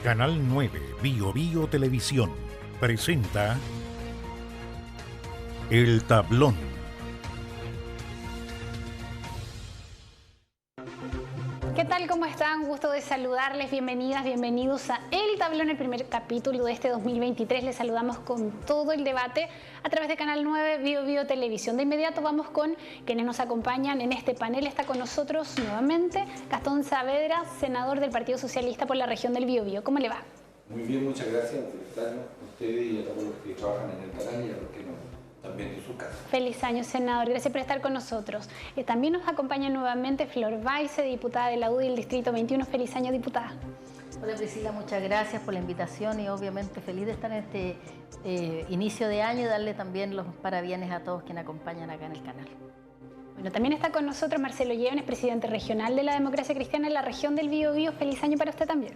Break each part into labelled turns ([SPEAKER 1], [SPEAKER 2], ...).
[SPEAKER 1] Canal 9 Bio Bio Televisión presenta El Tablón.
[SPEAKER 2] ¿Qué tal? ¿Cómo están? Gusto de saludarles. Bienvenidas, bienvenidos a El Tablón, el primer capítulo de este 2023. Les saludamos con todo el debate a través de Canal 9 Bio Bio Televisión. De inmediato vamos con quienes nos acompañan en este panel. Está con nosotros nuevamente Gastón Saavedra, senador del Partido Socialista por la región del Biobío. ¿Cómo le va?
[SPEAKER 3] Muy bien, muchas gracias. Felicitarnos a ustedes y a todos los que trabajan en el canal y a los que no, también en su casa.
[SPEAKER 2] Feliz año, senador. Gracias por estar con nosotros. También nos acompaña nuevamente Flor Baize, diputada de la UDI del Distrito 21. Feliz año, diputada.
[SPEAKER 4] Hola Priscila, muchas gracias por la invitación y obviamente feliz de estar en este inicio de año y darle también los parabienes a todos quienes acompañan acá en el canal.
[SPEAKER 2] Bueno, también está con nosotros Marcelo Lleones, presidente regional de la Democracia Cristiana en la región del Biobío. Feliz año para usted también.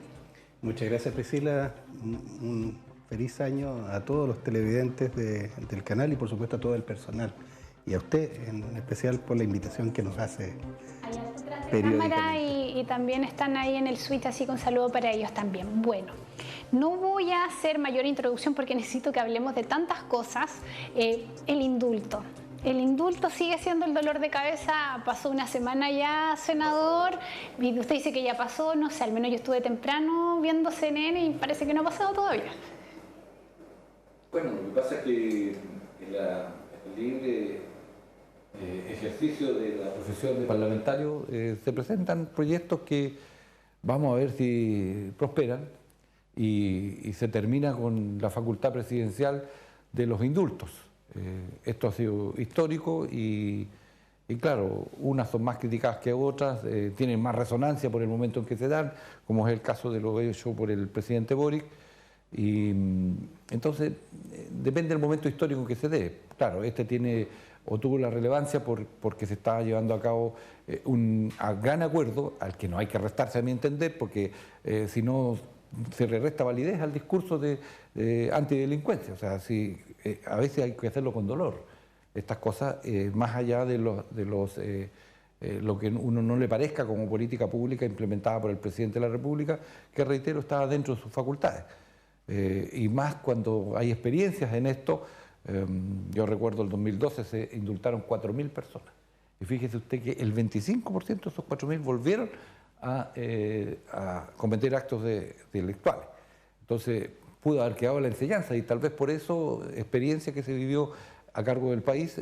[SPEAKER 5] Muchas gracias, Priscila. Un feliz año a todos los televidentes del canal y por supuesto a todo el personal. Y a usted en especial por la invitación que nos hace periódicamente.
[SPEAKER 2] Y también están ahí en el switch, así que un saludo para ellos también. Bueno, no voy a hacer mayor introducción porque necesito que hablemos de tantas cosas. El indulto. El indulto sigue siendo el dolor de cabeza. Pasó una semana ya, senador, y usted dice que ya pasó, no sé, al menos yo estuve temprano viendo CNN y parece que no ha pasado todavía.
[SPEAKER 3] Bueno, lo que pasa es que en el libre ejercicio de la profesión de parlamentario se presentan proyectos que vamos a ver si prosperan y se termina con la facultad presidencial de los indultos. Esto ha sido histórico y claro, unas son más criticadas que otras, tienen más resonancia por el momento en que se dan, como es el caso de lo hecho por el presidente Boric. Y entonces depende del momento histórico que se dé. Claro, este tiene o tuvo la relevancia porque se está llevando a cabo un gran acuerdo al que no hay que restarse, a mi entender, porque si no se le resta validez al discurso de antidelincuencia. O sea, a veces hay que hacerlo con dolor. Estas cosas, más allá de lo que uno no le parezca como política pública implementada por el presidente de la República, que reitero, está dentro de sus facultades. Y más cuando hay experiencias en esto. Yo recuerdo el 2012 se indultaron 4.000 personas. Y fíjese usted que el 25% de esos 4.000 volvieron a cometer actos delictuales. Entonces pudo haber quedado la enseñanza y tal vez por eso, experiencia que se vivió a cargo del país,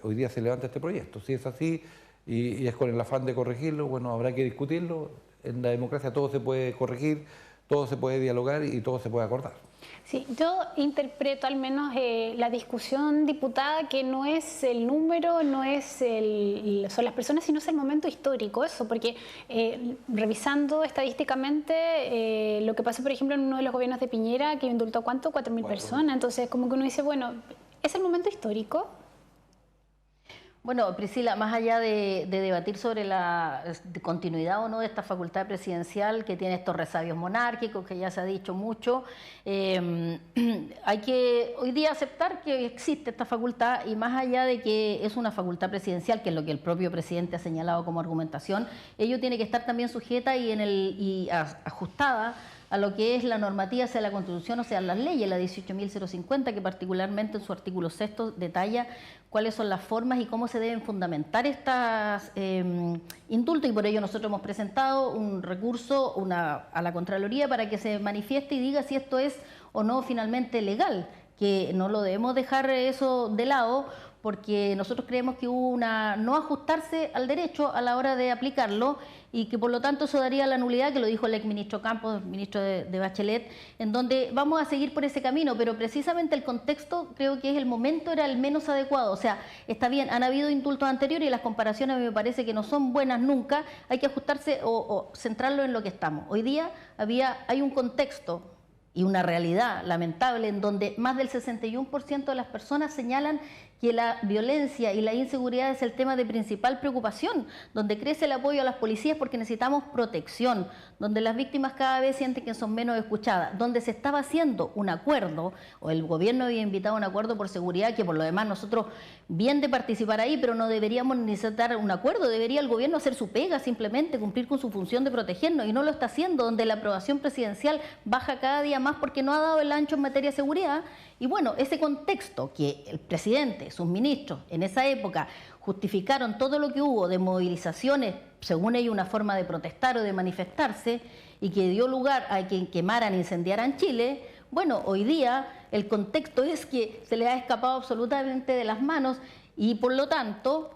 [SPEAKER 3] hoy día se levanta este proyecto. Si es así y es con el afán de corregirlo, bueno, habrá que discutirlo. En la democracia todo se puede corregir, todo se puede dialogar y todo se puede acordar.
[SPEAKER 2] Sí, yo interpreto al menos la discusión, diputada, que no es el número, no es son las personas, sino es el momento histórico, eso, porque revisando estadísticamente lo que pasó, por ejemplo, en uno de los gobiernos de Piñera, que indultó ¿cuánto? 4.000 personas, entonces como que uno dice, bueno, ¿es el momento histórico?
[SPEAKER 4] Bueno, Priscila, más allá de debatir sobre la continuidad o no de esta facultad presidencial que tiene estos resabios monárquicos, que ya se ha dicho mucho, hay que hoy día aceptar que existe esta facultad y más allá de que es una facultad presidencial, que es lo que el propio presidente ha señalado como argumentación, ello tiene que estar también sujeta y ajustada a lo que es la normativa, sea la Constitución o sea las leyes, la 18.050, que particularmente en su artículo 6 detalla cuáles son las formas y cómo se deben fundamentar estas indultos, y por ello nosotros hemos presentado un recurso a la Contraloría para que se manifieste y diga si esto es o no finalmente legal, que no lo debemos dejar eso de lado, porque nosotros creemos que hubo no ajustarse al derecho a la hora de aplicarlo y que por lo tanto eso daría la nulidad, que lo dijo el exministro Campos, ministro de Bachelet, en donde vamos a seguir por ese camino, pero precisamente el contexto creo que el momento era el menos adecuado. O sea, está bien, han habido indultos anteriores y las comparaciones me parece que no son buenas nunca, hay que ajustarse o centrarlo en lo que estamos. Hoy día hay un contexto y una realidad lamentable en donde más del 61% de las personas señalan que la violencia y la inseguridad es el tema de principal preocupación, donde crece el apoyo a las policías porque necesitamos protección, donde las víctimas cada vez sienten que son menos escuchadas, donde se estaba haciendo un acuerdo, o el gobierno había invitado a un acuerdo por seguridad, que por lo demás nosotros bien de participar ahí, pero no deberíamos necesitar un acuerdo, debería el gobierno hacer su pega, simplemente cumplir con su función de protegernos, y no lo está haciendo, donde la aprobación presidencial baja cada día más porque no ha dado el ancho en materia de seguridad. Y bueno, ese contexto que el presidente, sus ministros, en esa época justificaron todo lo que hubo de movilizaciones, según ellos una forma de protestar o de manifestarse, y que dio lugar a que quemaran, incendiaran Chile. Bueno, hoy día el contexto es que se les ha escapado absolutamente de las manos y por lo tanto,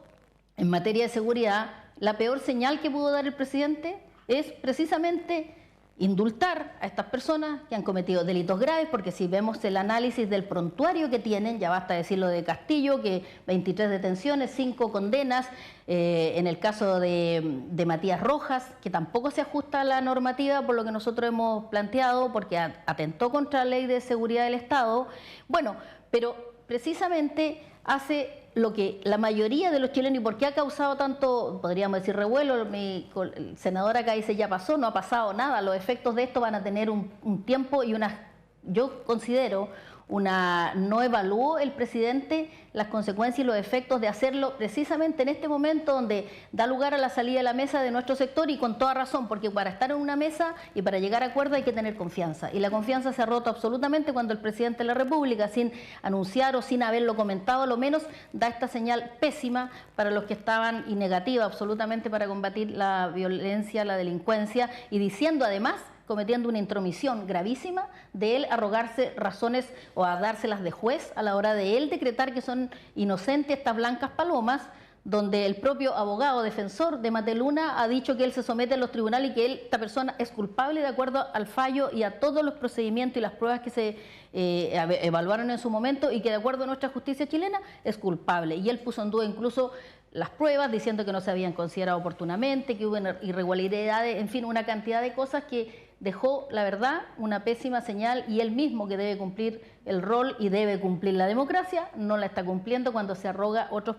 [SPEAKER 4] en materia de seguridad, la peor señal que pudo dar el presidente es precisamente indultar a estas personas que han cometido delitos graves, porque si vemos el análisis del prontuario que tienen, ya basta decirlo de Castillo, que 23 detenciones, 5 condenas, en el caso de Matías Rojas, que tampoco se ajusta a la normativa por lo que nosotros hemos planteado, porque atentó contra la ley de seguridad del Estado. Bueno, pero precisamente hace lo que la mayoría de los chilenos, y por qué ha causado tanto, podríamos decir, revuelo, el senador acá dice ya pasó, no ha pasado nada, los efectos de esto van a tener un tiempo y yo considero no evaluó el presidente las consecuencias y los efectos de hacerlo precisamente en este momento donde da lugar a la salida de la mesa de nuestro sector, y con toda razón, porque para estar en una mesa y para llegar a acuerdo hay que tener confianza, y la confianza se ha roto absolutamente cuando el presidente de la República, sin anunciar o sin haberlo comentado a lo menos, da esta señal pésima para los que estaban, y negativa absolutamente para combatir la violencia, la delincuencia, y diciendo además, cometiendo una intromisión gravísima de él arrogarse razones o a dárselas de juez a la hora de él decretar que son inocentes estas blancas palomas, donde el propio abogado defensor de Mateluna ha dicho que él se somete a los tribunales y que esta persona es culpable de acuerdo al fallo y a todos los procedimientos y las pruebas que se evaluaron en su momento, y que de acuerdo a nuestra justicia chilena es culpable. Y él puso en duda incluso las pruebas, diciendo que no se habían considerado oportunamente, que hubo irregularidades, en fin, una cantidad de cosas que dejó, la verdad, una pésima señal, y él mismo, que debe cumplir el rol y debe cumplir la democracia, no la está cumpliendo cuando se arroga otros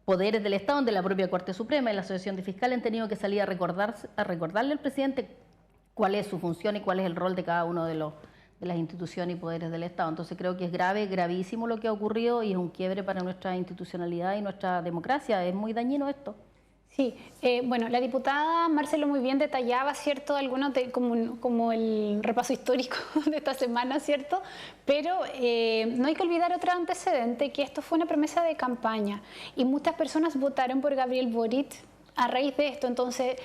[SPEAKER 4] poderes del Estado, donde la propia Corte Suprema y la Asociación de Fiscales han tenido que salir a recordarle al presidente cuál es su función y cuál es el rol de cada uno de las instituciones y poderes del Estado. Entonces creo que es grave, gravísimo lo que ha ocurrido, y es un quiebre para nuestra institucionalidad y nuestra democracia. Es muy dañino esto.
[SPEAKER 2] Sí, bueno, la diputada Marcelo muy bien detallaba, ¿cierto?, algunos como el repaso histórico de esta semana, ¿cierto? Pero no hay que olvidar otro antecedente, que esto fue una promesa de campaña y muchas personas votaron por Gabriel Boric a raíz de esto. Entonces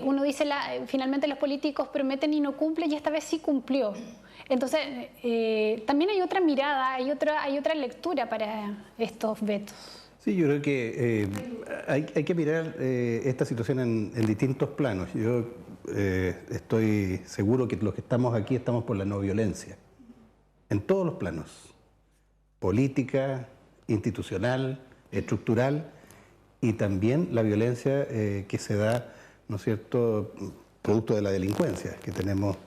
[SPEAKER 2] uno dice, finalmente los políticos prometen y no cumplen, y esta vez sí cumplió. Entonces también hay otra mirada, hay otra lectura para estos vetos.
[SPEAKER 5] Sí, yo creo que hay que mirar esta situación en distintos planos. Yo estoy seguro que los que estamos aquí estamos por la no violencia, en todos los planos, política, institucional, estructural, y también la violencia que se da, ¿no es cierto?, producto de la delincuencia que tenemos,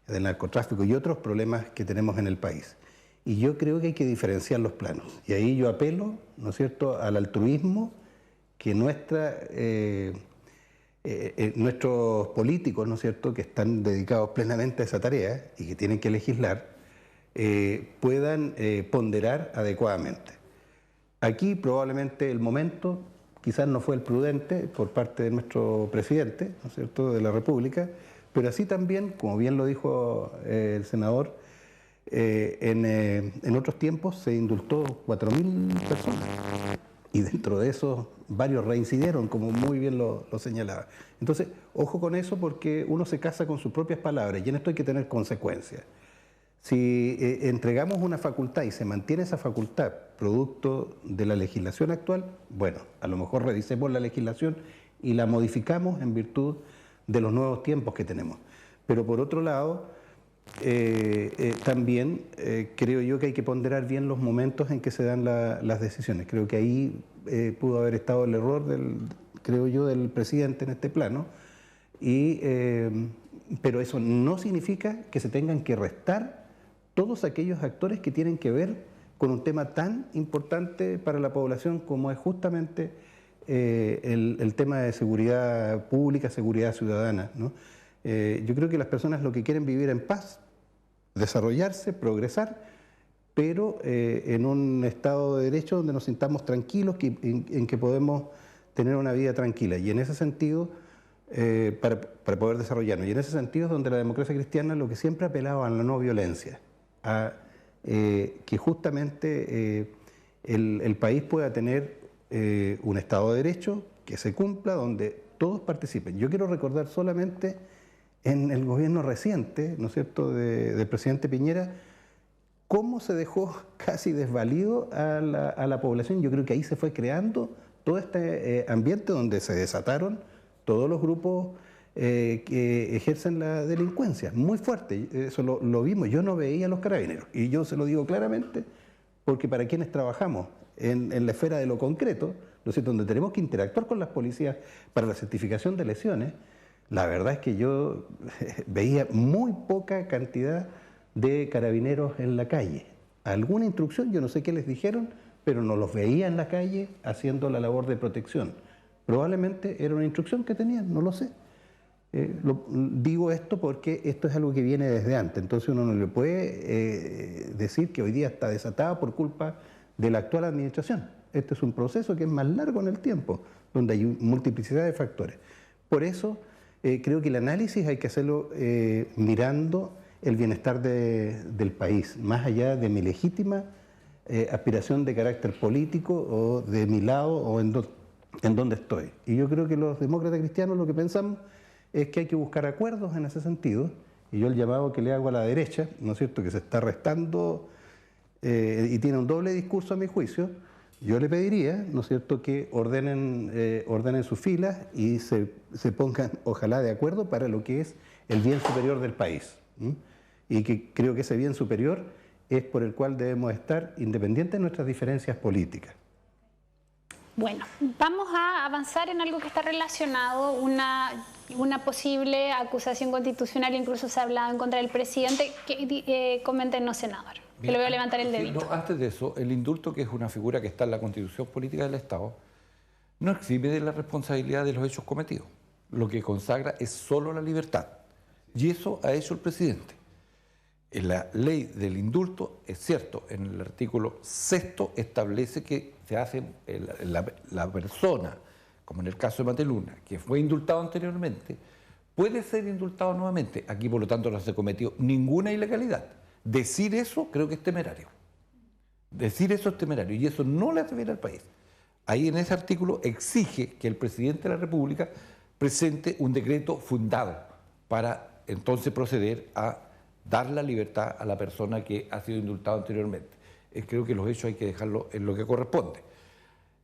[SPEAKER 5] del narcotráfico y otros problemas que tenemos en el país. Y yo creo que hay que diferenciar los planos. Y ahí yo apelo, ¿no es cierto?, al altruismo que nuestros políticos, ¿no es cierto?, que están dedicados plenamente a esa tarea y que tienen que legislar, puedan ponderar adecuadamente. Aquí probablemente el momento quizás no fue el prudente por parte de nuestro presidente, ¿no es cierto?, de la República, pero así también, como bien lo dijo el senador, en otros tiempos se indultó 4.000 personas, y dentro de esos varios reincidieron, como muy bien lo señalaba. Entonces, ojo con eso, porque uno se casa con sus propias palabras, y en esto hay que tener consecuencias. Si entregamos una facultad y se mantiene esa facultad producto de la legislación actual, bueno, a lo mejor revisemos la legislación y la modificamos en virtud de los nuevos tiempos que tenemos. Pero por otro lado, también creo yo que hay que ponderar bien los momentos en que se dan las decisiones. Creo que ahí pudo haber estado el error del presidente en este plano, pero eso no significa que se tengan que restar todos aquellos actores que tienen que ver con un tema tan importante para la población como es justamente el tema de seguridad pública, seguridad ciudadana, ¿no? Yo creo que las personas lo que quieren vivir en paz, desarrollarse, progresar, pero en un estado de derecho donde nos sintamos tranquilos, en que podemos tener una vida tranquila. Y en ese sentido, para poder desarrollarnos. Y en ese sentido es donde la democracia cristiana lo que siempre apelaba a la no violencia, a que justamente el país pueda tener un Estado de Derecho que se cumpla, donde todos participen. Yo quiero recordar solamente en el gobierno reciente, ¿no es cierto?, del presidente Piñera, cómo se dejó casi desvalido a la población. Yo creo que ahí se fue creando todo este ambiente donde se desataron todos los grupos que ejercen la delincuencia, muy fuerte. Eso lo vimos. Yo no veía a los carabineros, y yo se lo digo claramente, porque para quienes trabajamos en la esfera de lo concreto, ¿no es cierto?, donde tenemos que interactuar con las policías para la certificación de lesiones, la verdad es que yo veía muy poca cantidad de carabineros en la calle. Alguna instrucción, yo no sé qué les dijeron, pero no los veía en la calle haciendo la labor de protección. Probablemente era una instrucción que tenían, no lo sé. Digo esto porque esto es algo que viene desde antes, entonces uno no le puede decir que hoy día está desatada por culpa de la actual administración. Este es un proceso que es más largo en el tiempo, donde hay multiplicidad de factores. Por eso creo que el análisis hay que hacerlo mirando el bienestar del país, más allá de mi legítima aspiración de carácter político o de mi lado o en donde estoy. Y yo creo que los demócratas cristianos lo que pensamos es que hay que buscar acuerdos en ese sentido, y yo el llamado que le hago a la derecha, ¿no es cierto?, que se está restando y tiene un doble discurso a mi juicio, yo le pediría, ¿no es cierto?, que ordenen sus filas y se pongan, ojalá, de acuerdo para lo que es el bien superior del país. Y que creo que ese bien superior es por el cual debemos estar independientes de nuestras diferencias políticas.
[SPEAKER 2] Bueno, vamos a avanzar en algo que está relacionado, una posible acusación constitucional, incluso se ha hablado en contra del presidente. Coméntenos, senador, que le voy a levantar el dedito.
[SPEAKER 3] No, antes de eso, el indulto, que es una figura que está en la Constitución Política del Estado, no exime de la responsabilidad de los hechos cometidos. Lo que consagra es solo la libertad. Y eso ha hecho el presidente. En la ley del indulto, es cierto, en el artículo 6 establece que se hace la persona, como en el caso de Mateluna, que fue indultado anteriormente, puede ser indultado nuevamente. Aquí, por lo tanto, no se cometió ninguna ilegalidad. Decir eso creo que es temerario. Decir eso es temerario, y eso no le hace bien al país. Ahí en ese artículo exige que el presidente de la República presente un decreto fundado para entonces proceder a dar la libertad a la persona que ha sido indultada anteriormente. Creo que los hechos hay que dejarlo en lo que corresponde.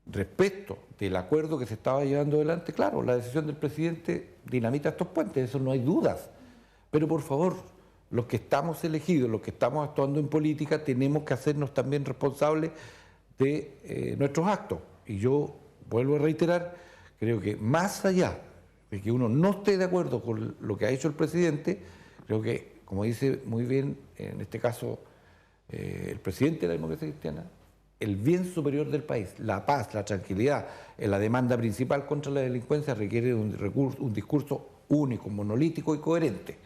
[SPEAKER 3] Respecto del acuerdo que se estaba llevando adelante, claro, la decisión del presidente dinamita estos puentes, eso no hay dudas. Pero por favor, los que estamos elegidos, los que estamos actuando en política, tenemos que hacernos también responsables de nuestros actos. Y yo vuelvo a reiterar, creo que más allá de que uno no esté de acuerdo con lo que ha hecho el presidente, creo que, como dice muy bien, en este caso, el presidente de la democracia cristiana, el bien superior del país, la paz, la tranquilidad, la demanda principal contra la delincuencia requiere un discurso único, monolítico y coherente.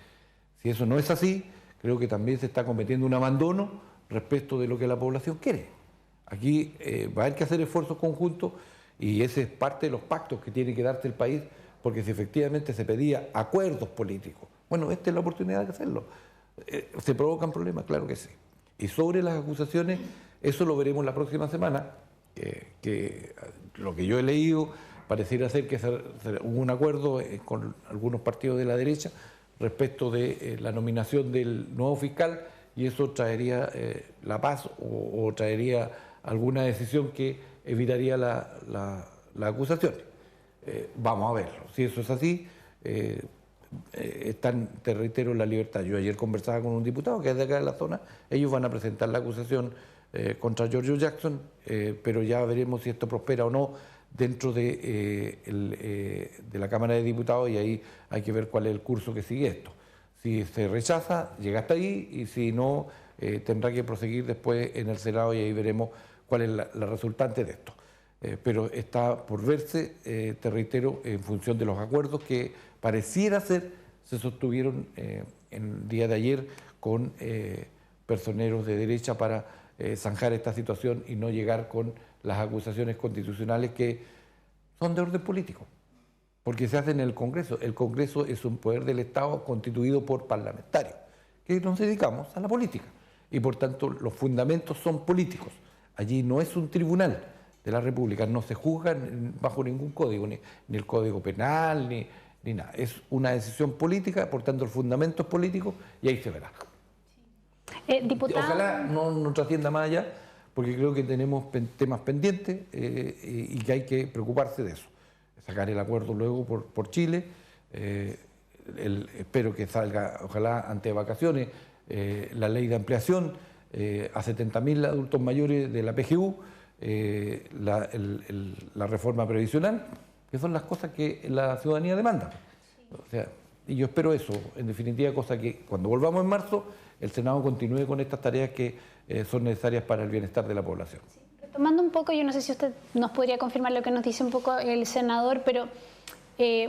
[SPEAKER 3] Si eso no es así, creo que también se está cometiendo un abandono respecto de lo que la población quiere. Aquí va a haber que hacer esfuerzos conjuntos, y ese es parte de los pactos que tiene que darse el país, porque si efectivamente se pedía acuerdos políticos, bueno, esta es la oportunidad de hacerlo. ¿Se provocan problemas? Claro que sí. Y sobre las acusaciones, eso lo veremos la próxima semana, que lo que yo he leído pareciera ser que hubo un acuerdo con algunos partidos de la derecha respecto de la nominación del nuevo fiscal, y eso traería la paz o traería alguna decisión que evitaría la acusación. Vamos a verlo. Si eso es así, te reitero, la libertad. Yo ayer conversaba con un diputado que es de acá de la zona, ellos van a presentar la acusación contra Giorgio Jackson, pero ya veremos si esto prospera o no dentro de la Cámara de Diputados, y ahí hay que ver cuál es el curso que sigue esto. Si se rechaza, llega hasta ahí, y si no, tendrá que proseguir después en el Senado, y ahí veremos cuál es la resultante de esto. Pero está por verse, te reitero, en función de los acuerdos que pareciera ser se sostuvieron el día de ayer con personeros de derecha para zanjar esta situación y no llegar con las acusaciones constitucionales que son de orden político, porque se hacen en el Congreso. El Congreso es un poder del Estado constituido por parlamentarios, que nos dedicamos a la política, y por tanto los fundamentos son políticos. Allí no es un tribunal de la República, no se juzga bajo ningún código, ni el Código Penal, ni nada. Es una decisión política, por tanto el fundamento es político, y ahí se verá.
[SPEAKER 2] Diputado...
[SPEAKER 3] Ojalá no trascienda más allá, porque creo que tenemos temas pendientes y que hay que preocuparse de eso. Sacar el acuerdo luego por Chile, espero que salga, ojalá antes de vacaciones, la ley de ampliación a 70.000 adultos mayores de la PGU, la reforma previsional, que son las cosas que la ciudadanía demanda. O sea, y yo espero eso, en definitiva, cosa que cuando volvamos en marzo, el Senado continúe con estas tareas que son necesarias para el bienestar de la población.
[SPEAKER 2] Sí, retomando un poco, yo no sé si usted nos podría confirmar lo que nos dice un poco el senador, pero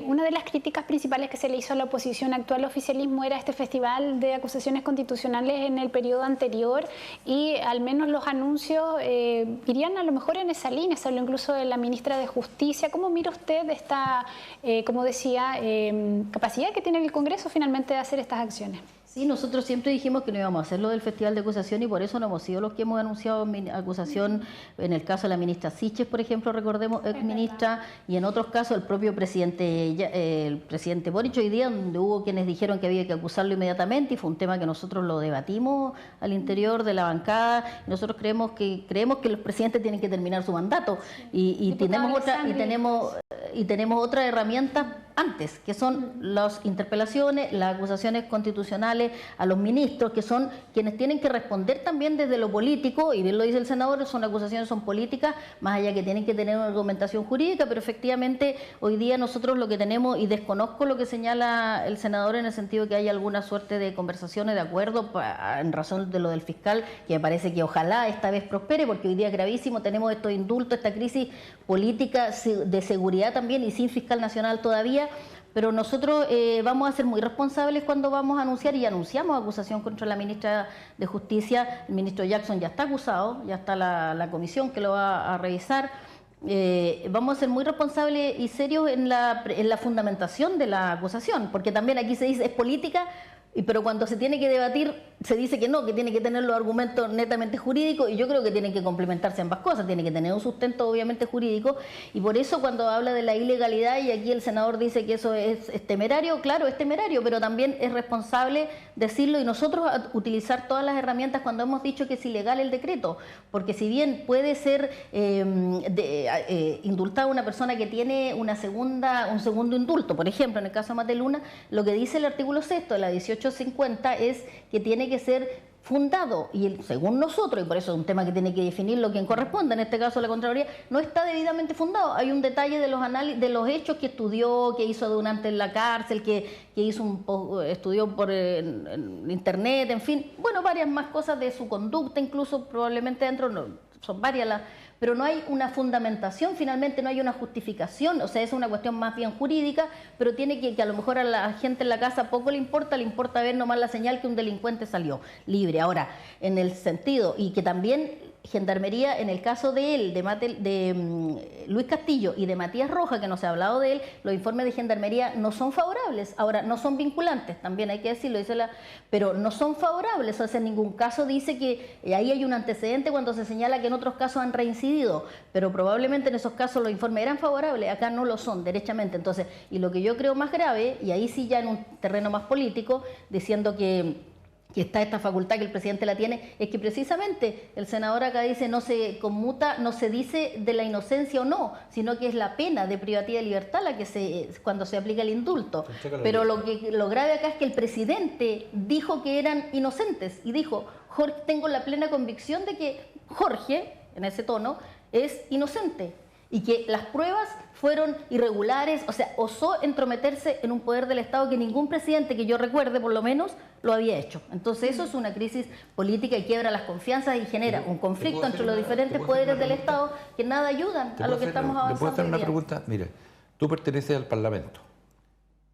[SPEAKER 2] una de las críticas principales que se le hizo a la oposición actual oficialismo era este festival de acusaciones constitucionales en el periodo anterior, y al menos los anuncios irían a lo mejor en esa línea. Se habló incluso de la ministra de Justicia. ¿Cómo mira usted esta, como decía, capacidad que tiene el Congreso finalmente de hacer estas acciones?
[SPEAKER 4] Sí, nosotros siempre dijimos que no íbamos a hacer lo del Festival de Acusación, y por eso no hemos sido los que hemos anunciado acusación en el caso de la ministra Siches, por ejemplo, recordemos, ex ministra, y en otros casos el propio presidente Boric hoy día, donde hubo quienes dijeron que había que acusarlo inmediatamente, y fue un tema que nosotros lo debatimos al interior de la bancada. Nosotros creemos que los presidentes tienen que terminar su mandato, y tenemos otras herramientas antes, que son las interpelaciones, las acusaciones constitucionales a los ministros, que son quienes tienen que responder también desde lo político, y bien lo dice el senador, son acusaciones, son políticas, más allá que tienen que tener una argumentación jurídica, pero efectivamente hoy día nosotros lo que tenemos, y desconozco lo que señala el senador en el sentido que hay alguna suerte de conversaciones, de acuerdo, en razón de lo del fiscal, que me parece que ojalá esta vez prospere, porque hoy día es gravísimo, tenemos estos indultos, esta crisis política de seguridad también, y sin fiscal nacional todavía. Pero nosotros vamos a ser muy responsables cuando vamos a anunciar, y anunciamos acusación contra la ministra de Justicia. El ministro Jackson ya está acusado, ya está la comisión que lo va a revisar. Vamos a ser muy responsables y serios en la fundamentación de la acusación, porque también aquí se dice es política, pero cuando se tiene que debatir se dice que no, que tiene que tener los argumentos netamente jurídicos, y yo creo que tienen que complementarse ambas cosas, tiene que tener un sustento obviamente jurídico, y por eso cuando habla de la ilegalidad, y aquí el senador dice que eso es temerario, claro, es temerario, pero también es responsable decirlo, y nosotros utilizar todas las herramientas cuando hemos dicho que es ilegal el decreto, porque si bien puede ser indultada una persona que tiene un segundo indulto, por ejemplo, en el caso de Mateluna, lo que dice el artículo 6 de la 1850 es que tiene que ser fundado, y según nosotros, y por eso es un tema que tiene que definir lo que corresponde, en este caso la Contraloría, no está debidamente fundado. Hay un detalle de los análisis, de los hechos que estudió, que hizo donante en la cárcel, que hizo estudió por en internet, en fin, bueno, varias más cosas de su conducta, incluso probablemente dentro, son varias pero no hay una fundamentación, finalmente no hay una justificación, o sea, es una cuestión más bien jurídica, pero tiene que a lo mejor a la gente en la casa poco le importa ver nomás la señal que un delincuente salió libre. Ahora, en el sentido, y que también Gendarmería, en el caso de él, de Luis Castillo y de Matías Roja, que no se ha hablado de él, los informes de Gendarmería no son favorables. Ahora, no son vinculantes, también hay que decirlo, pero no son favorables. O sea, en ningún caso dice que ahí hay un antecedente cuando se señala que en otros casos han reincidido, pero probablemente en esos casos los informes eran favorables, acá no lo son, derechamente. Entonces, y lo que yo creo más grave, y ahí sí ya en un terreno más político, diciendo que está esta facultad que el presidente la tiene, es que precisamente el senador acá dice no se conmuta, no se dice de la inocencia o no, sino que es la pena de privativa de libertad la que cuando se aplica el indulto. Pero lo grave acá es que el presidente dijo que eran inocentes, y dijo, Jorge, tengo la plena convicción de que Jorge, en ese tono, es inocente. y que las pruebas fueron irregulares, o sea, osó entrometerse en un poder del Estado que ningún presidente que yo recuerde, por lo menos, lo había hecho. Entonces eso es una crisis política y quiebra las confianzas y genera un conflicto entre los diferentes poderes del Estado que nada ayudan a lo que estamos avanzando.
[SPEAKER 3] ¿Le puedo hacer
[SPEAKER 4] hoy
[SPEAKER 3] una
[SPEAKER 4] día?
[SPEAKER 3] pregunta? Mire, tú perteneces al Parlamento.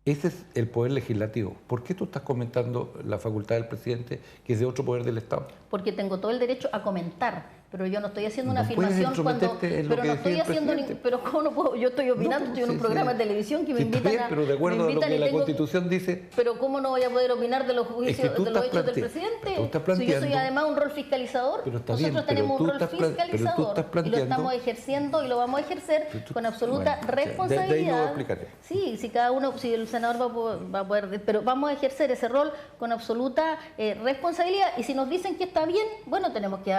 [SPEAKER 3] Ese es el poder legislativo. ¿Por qué tú estás comentando la facultad del presidente, que es de otro poder del Estado?
[SPEAKER 4] Porque tengo todo el derecho a comentar, pero yo no estoy haciendo una
[SPEAKER 3] No puedes
[SPEAKER 4] afirmación cuando...
[SPEAKER 3] entrometerte en lo
[SPEAKER 4] Pero
[SPEAKER 3] que
[SPEAKER 4] no estoy
[SPEAKER 3] decide el
[SPEAKER 4] haciendo...
[SPEAKER 3] presidente.
[SPEAKER 4] Pero ¿cómo no puedo? Yo estoy opinando,
[SPEAKER 3] No,
[SPEAKER 4] estoy en un
[SPEAKER 3] sí,
[SPEAKER 4] programa
[SPEAKER 3] sí.
[SPEAKER 4] de televisión que me
[SPEAKER 3] Sí, está
[SPEAKER 4] invitan
[SPEAKER 3] bien,
[SPEAKER 4] a...
[SPEAKER 3] pero de acuerdo
[SPEAKER 4] me
[SPEAKER 3] a lo
[SPEAKER 4] invitan
[SPEAKER 3] que
[SPEAKER 4] y
[SPEAKER 3] la
[SPEAKER 4] tengo-
[SPEAKER 3] Constitución dice...
[SPEAKER 4] Pero ¿cómo no voy a poder opinar de los juicios,
[SPEAKER 3] Es que tú
[SPEAKER 4] de los
[SPEAKER 3] estás
[SPEAKER 4] hechos del
[SPEAKER 3] planteando-
[SPEAKER 4] presidente?
[SPEAKER 3] tú estás
[SPEAKER 4] Si yo soy
[SPEAKER 3] planteando-
[SPEAKER 4] además un rol fiscalizador,
[SPEAKER 3] Pero está
[SPEAKER 4] nosotros
[SPEAKER 3] bien, pero
[SPEAKER 4] tenemos
[SPEAKER 3] tú
[SPEAKER 4] un rol
[SPEAKER 3] estás pero tú
[SPEAKER 4] fiscalizador
[SPEAKER 3] estás
[SPEAKER 4] y lo
[SPEAKER 3] planteando-
[SPEAKER 4] estamos ejerciendo y lo vamos a ejercer
[SPEAKER 3] Pero tú-
[SPEAKER 4] con absoluta
[SPEAKER 3] bueno,
[SPEAKER 4] responsabilidad.
[SPEAKER 3] de ahí no lo explicaré.
[SPEAKER 4] Sí, si cada uno, si el senador va a poder, pero vamos a ejercer ese rol con absoluta responsabilidad y si nos dicen que está bien, bueno, tenemos que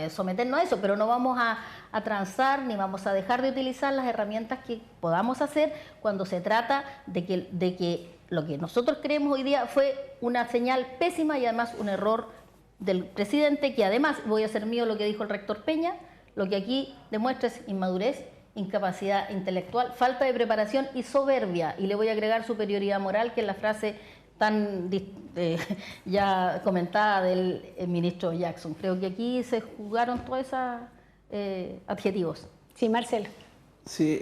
[SPEAKER 4] someternos a eso, pero no vamos a transar ni vamos a dejar de utilizar las herramientas que podamos hacer cuando se trata de que lo que nosotros creemos hoy día fue una señal pésima y además un error del presidente, que además, voy a hacer mío lo que dijo el rector Peña, lo que aquí demuestra es inmadurez, incapacidad intelectual, falta de preparación y soberbia, y le voy a agregar superioridad moral, que es la frase tan ya comentada del ministro Jackson. Creo que aquí se jugaron todos esos adjetivos.
[SPEAKER 2] Sí, Marcelo.
[SPEAKER 5] Sí,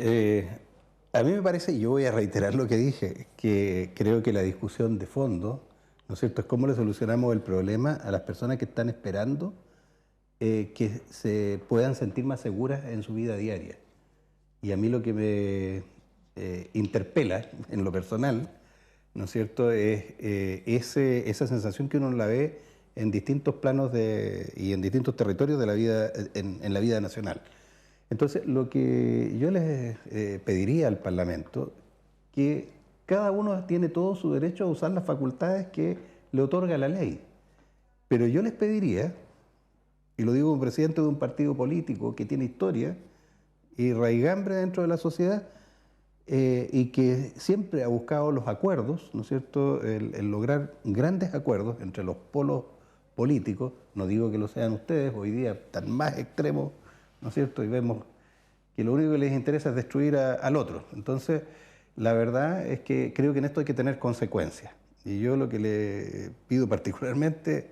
[SPEAKER 5] a mí me parece, y yo voy a reiterar lo que dije, que creo que la discusión de fondo, ¿no es cierto?, es cómo le solucionamos el problema a las personas que están esperando que se puedan sentir más seguras en su vida diaria. Y a mí lo que me interpela en lo personal, ¿no es cierto?, es esa sensación que uno la ve en distintos planos y en distintos territorios de la vida, en la vida nacional. Entonces, lo que yo les pediría al Parlamento, que cada uno tiene todo su derecho a usar las facultades que le otorga la ley. Pero yo les pediría, y lo digo como presidente de un partido político que tiene historia y raigambre dentro de la sociedad, y que siempre ha buscado los acuerdos, ¿no es cierto?, el lograr grandes acuerdos entre los polos políticos. No digo que lo sean ustedes, hoy día están más extremos, ¿no es cierto?, y vemos que lo único que les interesa es destruir al otro. Entonces, la verdad es que creo que en esto hay que tener consecuencias. Y yo lo que le pido particularmente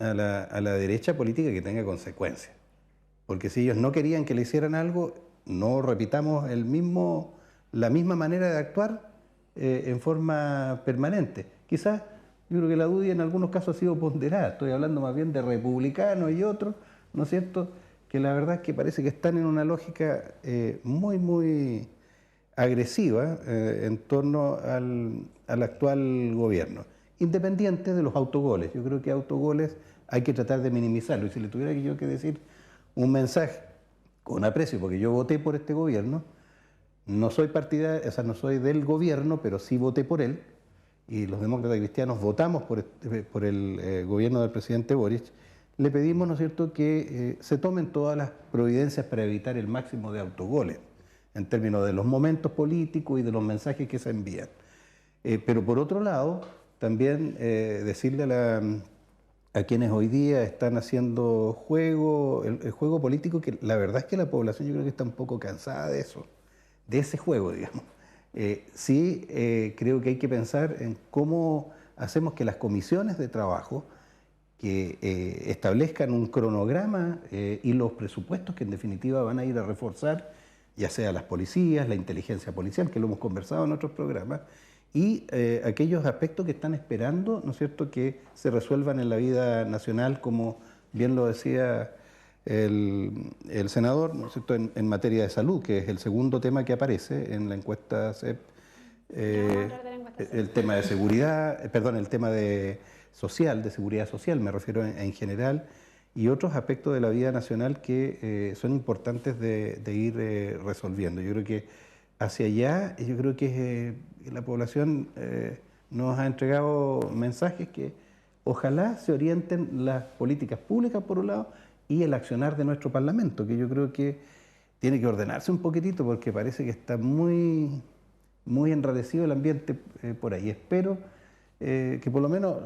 [SPEAKER 5] a la derecha política, que tenga consecuencias. Porque si ellos no querían que le hicieran algo, no repitamos la misma manera de actuar en forma permanente. Quizás, yo creo que la DUDI en algunos casos ha sido ponderada. Estoy hablando más bien de republicanos y otros, ¿no es cierto?, que la verdad es que parece que están en una lógica muy, muy agresiva en torno al actual gobierno, independiente de los autogoles. Yo creo que autogoles hay que tratar de minimizarlo. Y si le tuviera yo que decir un mensaje con aprecio, porque yo voté por este gobierno, no soy partidario, o sea, no soy del gobierno, pero sí voté por él, y los demócratas cristianos votamos por el gobierno del presidente Boric. Le pedimos, ¿no es cierto?, que se tomen todas las providencias para evitar el máximo de autogoles, en términos de los momentos políticos y de los mensajes que se envían. Pero por otro lado, también decirle a quienes hoy día están haciendo el juego político, que la verdad es que la población yo creo que está un poco cansada de eso, de ese juego, digamos. Sí, creo que hay que pensar en cómo hacemos que las comisiones de trabajo que establezcan un cronograma y los presupuestos que en definitiva van a ir a reforzar, ya sea las policías, la inteligencia policial, que lo hemos conversado en otros programas, y aquellos aspectos que están esperando, ¿no es cierto?, que se resuelvan en la vida nacional, como bien lo decía el senador, ¿no es cierto?, en materia de salud, que es el segundo tema que aparece en la encuesta CEP, el tema de seguridad, el tema de seguridad social, me refiero en general, y otros aspectos de la vida nacional que son importantes de ir resolviendo. Yo creo que hacia allá, yo creo que la población nos ha entregado mensajes que ojalá se orienten las políticas públicas, por un lado, y el accionar de nuestro Parlamento, que yo creo que tiene que ordenarse un poquitito porque parece que está muy, muy enrarecido el ambiente por ahí. Espero que por lo menos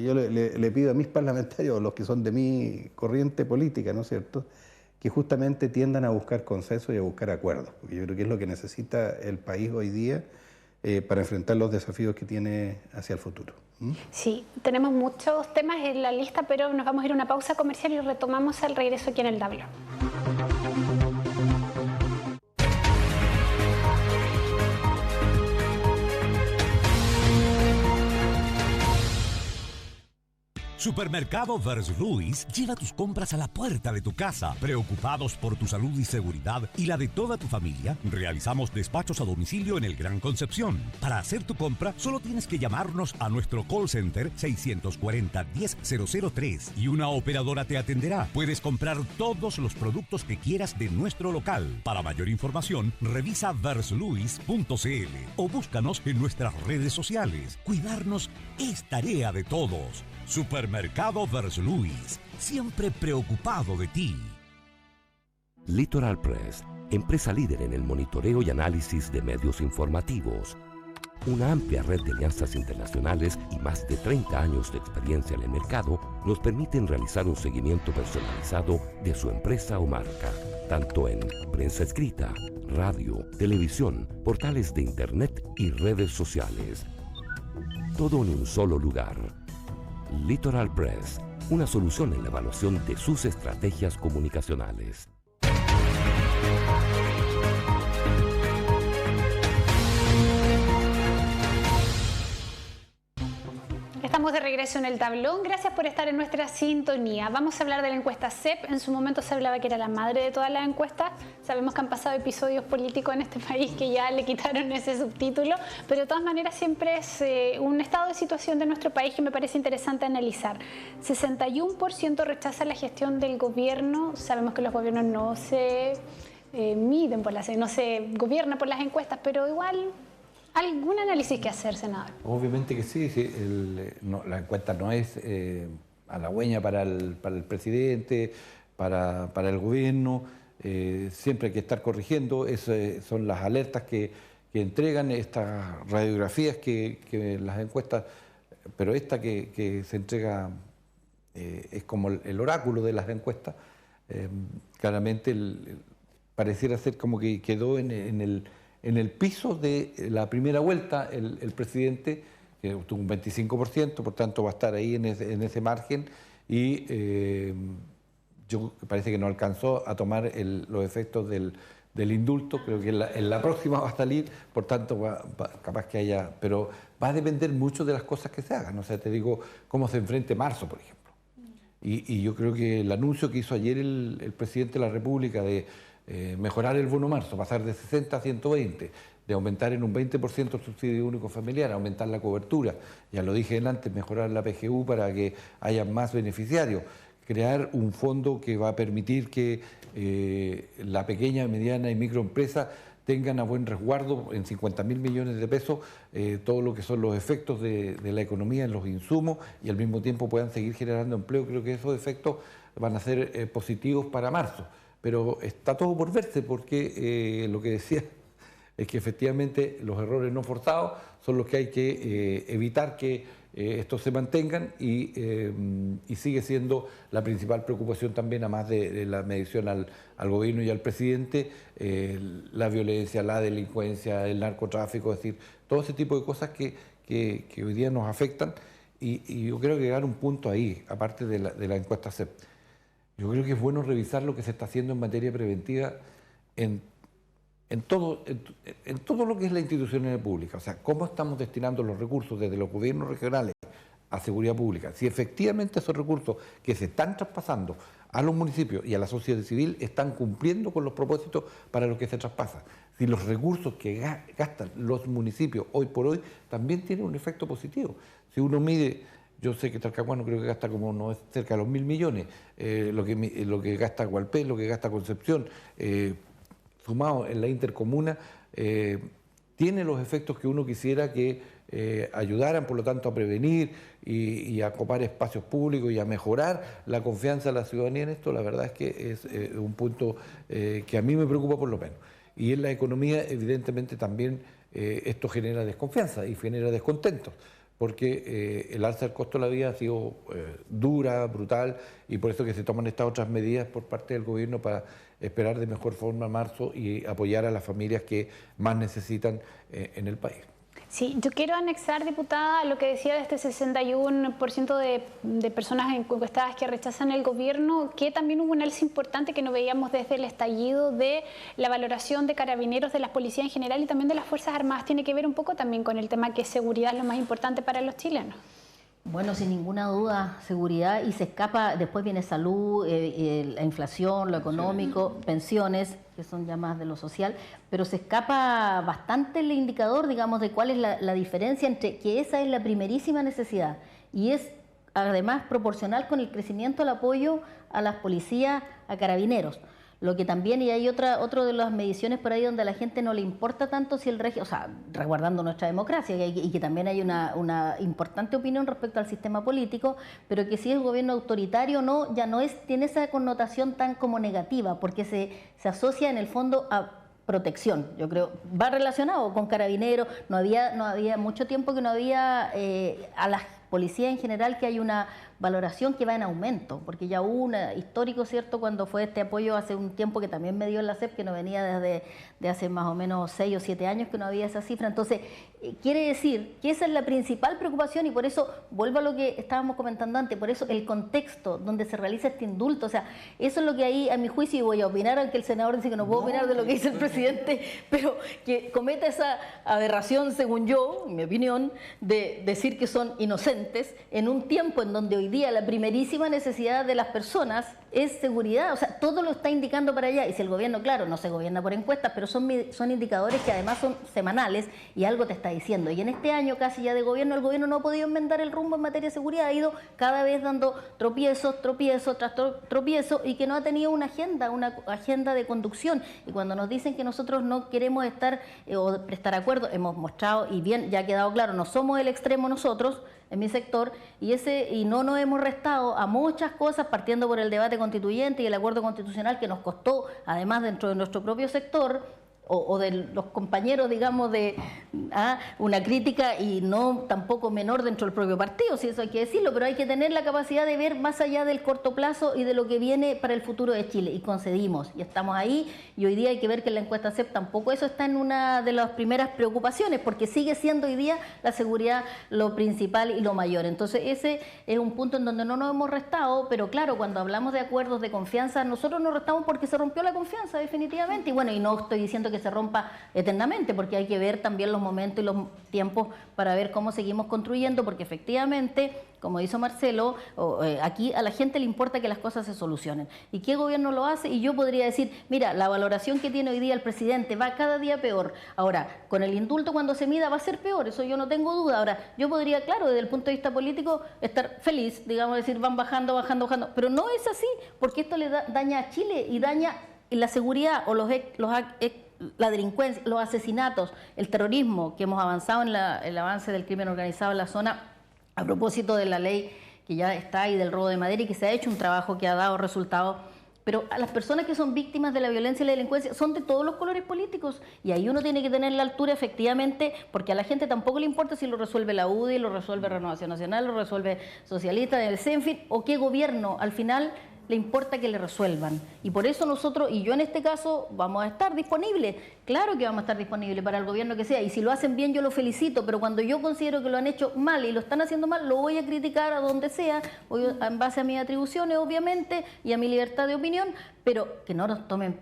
[SPEAKER 5] yo le pido a mis parlamentarios, los que son de mi corriente política, ¿no es cierto?, que justamente tiendan a buscar consenso y a buscar acuerdos, porque yo creo que es lo que necesita el país hoy día para enfrentar los desafíos que tiene hacia el futuro.
[SPEAKER 2] Sí, tenemos muchos temas en la lista, pero nos vamos a ir a una pausa comercial y retomamos al regreso aquí en el tablón.
[SPEAKER 6] Supermercado Verslui lleva tus compras a la puerta de tu casa. Preocupados por tu salud y seguridad y la de toda tu familia, realizamos despachos a domicilio en el Gran Concepción. Para hacer tu compra, solo tienes que llamarnos a nuestro call center 640-10003 y una operadora te atenderá. Puedes comprar todos los productos que quieras de nuestro local. Para mayor información, revisa versluis.cl o búscanos en nuestras redes sociales. Cuidarnos es tarea de todos. Supermercado Verslui, siempre preocupado de ti.
[SPEAKER 7] Litoral Press, empresa líder en el monitoreo y análisis de medios informativos. Una amplia red de alianzas internacionales y más de 30 años de experiencia en el mercado nos permiten realizar un seguimiento personalizado de su empresa o marca, tanto en prensa escrita, radio, televisión, portales de internet y redes sociales. Todo en un solo lugar. Litoral Press, una solución en la evaluación de sus estrategias comunicacionales.
[SPEAKER 2] Estamos de regreso en el tablón. Gracias por estar en nuestra sintonía. Vamos a hablar de la encuesta CEP. En su momento se hablaba que era la madre de todas las encuestas. Sabemos que han pasado episodios políticos en este país que ya le quitaron ese subtítulo, pero de todas maneras siempre es un estado de situación de nuestro país que me parece interesante analizar. 61% rechaza la gestión del gobierno. Sabemos que los gobiernos no se miden por no se gobiernan por las encuestas, pero igual... ¿Algún análisis que hacer, senador?
[SPEAKER 3] Obviamente que sí, la encuesta no es halagüeña para el presidente, para el gobierno, siempre hay que estar corrigiendo, son las alertas que entregan estas radiografías que las encuestas, pero esta que se entrega es como el oráculo de las encuestas, claramente pareciera ser como que quedó en el piso de la primera vuelta el presidente, que obtuvo un 25%, por tanto va a estar ahí en ese margen, y yo parece que no alcanzó a tomar los efectos del indulto. Creo que en la próxima va a salir, por tanto capaz que haya, pero va a depender mucho de las cosas que se hagan. O sea, te digo, cómo se enfrente marzo, por ejemplo. Y yo creo que el anuncio que hizo ayer el presidente de la República de mejorar el bono marzo, pasar de 60 a 120, de aumentar en un 20% el subsidio único familiar, aumentar la cobertura, ya lo dije antes, mejorar la PGU para que haya más beneficiarios, crear un fondo que va a permitir que la pequeña, mediana y microempresa tengan a buen resguardo en 50.000 millones de pesos todo lo que son los efectos de la economía en los insumos y al mismo tiempo puedan seguir generando empleo. Creo que esos efectos van a ser positivos para marzo. Pero está todo por verse porque lo que decía es que efectivamente los errores no forzados son los que hay que evitar que estos se mantengan y sigue siendo la principal preocupación también, además de la medición al gobierno y al presidente, la violencia, la delincuencia, el narcotráfico, es decir, todo ese tipo de cosas que hoy día nos afectan y yo creo que llegar a un punto ahí, aparte de la encuesta CEP. Yo creo que es bueno revisar lo que se está haciendo en materia preventiva en todo lo que es la institucionalidad pública. O sea, cómo estamos destinando los recursos desde los gobiernos regionales a seguridad pública. Si efectivamente esos recursos que se están traspasando a los municipios y a la sociedad civil están cumpliendo con los propósitos para los que se traspasan. Si los recursos que gastan los municipios hoy por hoy también tienen un efecto positivo. Si uno mide... Yo sé que Talcahuano creo que gasta como cerca de los 1.000 millones, lo que gasta Gualpé, lo que gasta Concepción, sumado en la intercomuna, tiene los efectos que uno quisiera que ayudaran, por lo tanto, a prevenir y a copar espacios públicos y a mejorar la confianza de la ciudadanía en esto. La verdad es que es un punto que a mí me preocupa por lo menos. Y en la economía, evidentemente, también esto genera desconfianza y genera descontentos. porque el alza del costo de la vida ha sido dura, brutal, y por eso que se toman estas otras medidas por parte del gobierno para esperar de mejor forma marzo y apoyar a las familias que más necesitan en el país.
[SPEAKER 2] Sí, yo quiero anexar, diputada, lo que decía de este 61% de personas encuestadas que rechazan el gobierno, que también hubo un alza importante que no veíamos desde el estallido de la valoración de carabineros, de las policías en general y también de las Fuerzas Armadas. Tiene que ver un poco también con el tema que seguridad es lo más importante para los chilenos.
[SPEAKER 4] Bueno, sin ninguna duda, seguridad, y se escapa, después viene salud, la inflación, lo económico, pensiones, que son ya más de lo social, pero se escapa bastante el indicador, digamos, de cuál es la diferencia entre que esa es la primerísima necesidad y es además proporcional con el crecimiento del apoyo a las policías, a carabineros. Lo que también, y hay otro de las mediciones por ahí donde a la gente no le importa tanto si el régimen, o sea, resguardando nuestra democracia, y que también hay una importante opinión respecto al sistema político, pero que si es gobierno autoritario o no, ya no tiene esa connotación tan como negativa, porque se asocia en el fondo a protección, yo creo, va relacionado con carabineros, no había mucho tiempo que no había a las policías en general que hay una valoración que va en aumento, porque ya hubo un histórico, ¿cierto?, cuando fue este apoyo hace un tiempo que también me dio la CEP, que no venía desde hace más o menos 6 o 7 años que no había esa cifra. Entonces, quiere decir que esa es la principal preocupación y por eso, vuelvo a lo que estábamos comentando antes, por eso el contexto donde se realiza este indulto, o sea, eso es lo que ahí, a mi juicio, y voy a opinar, aunque el senador dice que no puedo opinar de lo que dice el presidente, pero que cometa esa aberración, según yo, en mi opinión, de decir que son inocentes en un tiempo en donde hoy día la primerísima necesidad de las personas es seguridad, o sea, todo lo está indicando para allá, y si el gobierno, claro, no se gobierna por encuestas, pero son indicadores que además son semanales y algo te está diciendo, y en este año casi ya de gobierno, el gobierno no ha podido enmendar el rumbo en materia de seguridad, ha ido cada vez dando tropiezos tras tropiezos, y que no ha tenido una agenda de conducción, y cuando nos dicen que nosotros no queremos estar o prestar acuerdo, hemos mostrado, y bien, ya ha quedado claro, no somos el extremo nosotros, en mi sector, y no nos hemos restado a muchas cosas, partiendo por el debate constituyente y el acuerdo constitucional que nos costó, además dentro de nuestro propio sector, o de los compañeros, digamos, de una crítica y no tampoco menor dentro del propio partido, si eso hay que decirlo, pero hay que tener la capacidad de ver más allá del corto plazo y de lo que viene para el futuro de Chile, y concedimos, y estamos ahí, y hoy día hay que ver que en la encuesta CEP tampoco eso está en una de las primeras preocupaciones, porque sigue siendo hoy día la seguridad lo principal y lo mayor. Entonces ese es un punto en donde no nos hemos restado, pero claro, cuando hablamos de acuerdos de confianza, nosotros nos restamos porque se rompió la confianza definitivamente, y bueno, y no estoy diciendo que se rompa eternamente, porque hay que ver también los momentos y los tiempos para ver cómo seguimos construyendo, porque efectivamente, como hizo Marcelo, aquí a la gente le importa que las cosas se solucionen. ¿Y qué gobierno lo hace? Y yo podría decir, mira, la valoración que tiene hoy día el presidente va cada día peor. Ahora, con el indulto cuando se mida va a ser peor, eso yo no tengo duda. Ahora, yo podría, claro, desde el punto de vista político, estar feliz, digamos, decir, van bajando, pero no es así, porque esto le daña a Chile y daña la seguridad o la delincuencia, los asesinatos, el terrorismo, que hemos avanzado en el avance del crimen organizado en la zona, a propósito de la ley que ya está y del robo de madera, y que se ha hecho un trabajo que ha dado resultados. Pero a las personas que son víctimas de la violencia y la delincuencia son de todos los colores políticos, y ahí uno tiene que tener la altura efectivamente, porque a la gente tampoco le importa si lo resuelve la UDI, lo resuelve Renovación Nacional, lo resuelve Socialista, el CENFIT, o qué gobierno al final le importa que le resuelvan. Y por eso nosotros, y yo en este caso, vamos a estar disponibles. Claro que vamos a estar disponibles para el gobierno que sea, y si lo hacen bien yo lo felicito, pero cuando yo considero que lo han hecho mal y lo están haciendo mal, lo voy a criticar a donde sea, en base a mis atribuciones obviamente y a mi libertad de opinión, pero que no nos tomen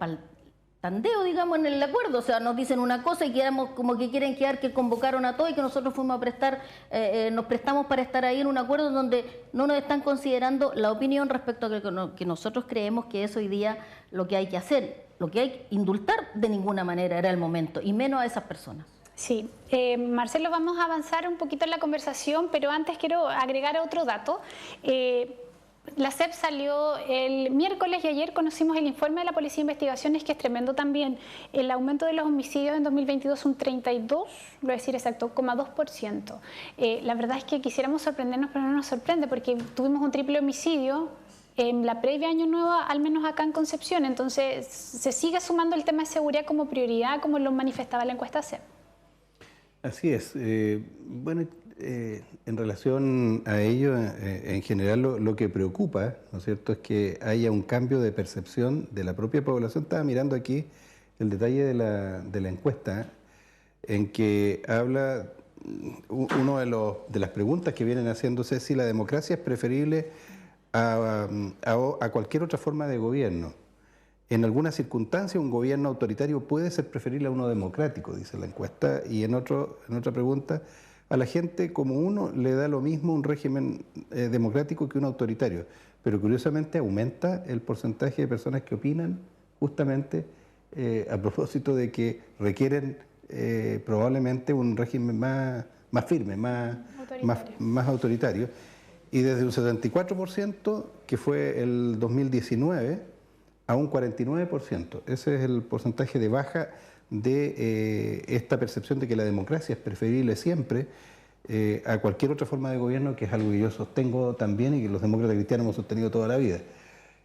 [SPEAKER 4] tandeo, digamos, en el acuerdo. O sea, nos dicen una cosa y quedamos como que quieren quedar que convocaron a todos y que nosotros fuimos a nos prestamos para estar ahí en un acuerdo donde no nos están considerando la opinión respecto a que nosotros creemos que es hoy día lo que hay que hacer. Lo que hay que indultar de ninguna manera era el momento, y menos a esas personas.
[SPEAKER 2] Sí, Marcelo, vamos a avanzar un poquito en la conversación, pero antes quiero agregar otro dato. La CEP salió el miércoles y ayer conocimos el informe de la Policía de Investigaciones, que es tremendo también. El aumento de los homicidios en 2022 un 32,2%. La verdad es que quisiéramos sorprendernos, pero no nos sorprende, porque tuvimos un triple homicidio en la previa Año Nuevo, al menos acá en Concepción. Entonces se sigue sumando el tema de seguridad como prioridad, como lo manifestaba la encuesta CEP.
[SPEAKER 5] Así es. Bueno, en relación a ello, en general lo que preocupa, ¿no es cierto?, es que haya un cambio de percepción de la propia población. Estaba mirando aquí el detalle de la encuesta, en que habla, uno de las preguntas que vienen haciéndose es si la democracia es preferible a cualquier otra forma de gobierno. En algunas circunstancias un gobierno autoritario puede ser preferible a uno democrático, dice la encuesta, y en otra pregunta, a la gente como uno le da lo mismo un régimen democrático que un autoritario, pero curiosamente aumenta el porcentaje de personas que opinan justamente a propósito de que requieren probablemente un régimen más firme, más autoritario, y desde un 74%, que fue el 2019, a un 49%. Ese es el porcentaje de baja de esta percepción de que la democracia es preferible siempre a cualquier otra forma de gobierno, que es algo que yo sostengo también y que los demócratas cristianos hemos sostenido toda la vida.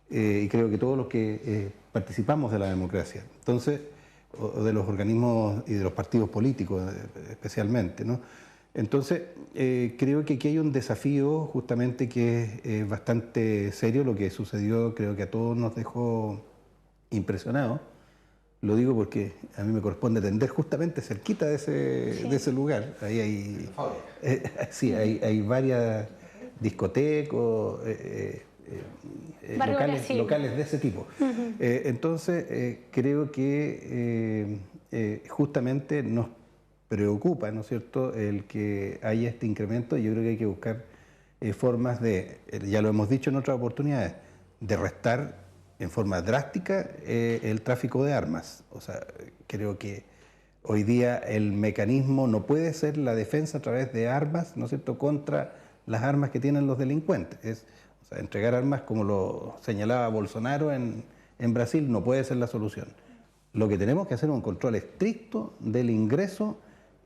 [SPEAKER 5] Y creo que todos los que participamos de la democracia, entonces, o de los organismos y de los partidos políticos especialmente, ¿no? Entonces, creo que aquí hay un desafío justamente que es bastante serio. Lo que sucedió creo que a todos nos dejó impresionados. Lo digo porque a mí me corresponde atender justamente cerquita de ese lugar. Ahí hay varias discotecas, locales de ese tipo. Entonces, creo que justamente nos preocupa, ¿no es cierto?, el que haya este incremento. Yo creo que hay que buscar formas de, ya lo hemos dicho en otras oportunidades, de restar en forma drástica el tráfico de armas. O sea, creo que hoy día el mecanismo no puede ser la defensa a través de armas, ¿no es cierto?, contra las armas que tienen los delincuentes. O sea, entregar armas, como lo señalaba Bolsonaro en Brasil, no puede ser la solución. Lo que tenemos que hacer es un control estricto del ingreso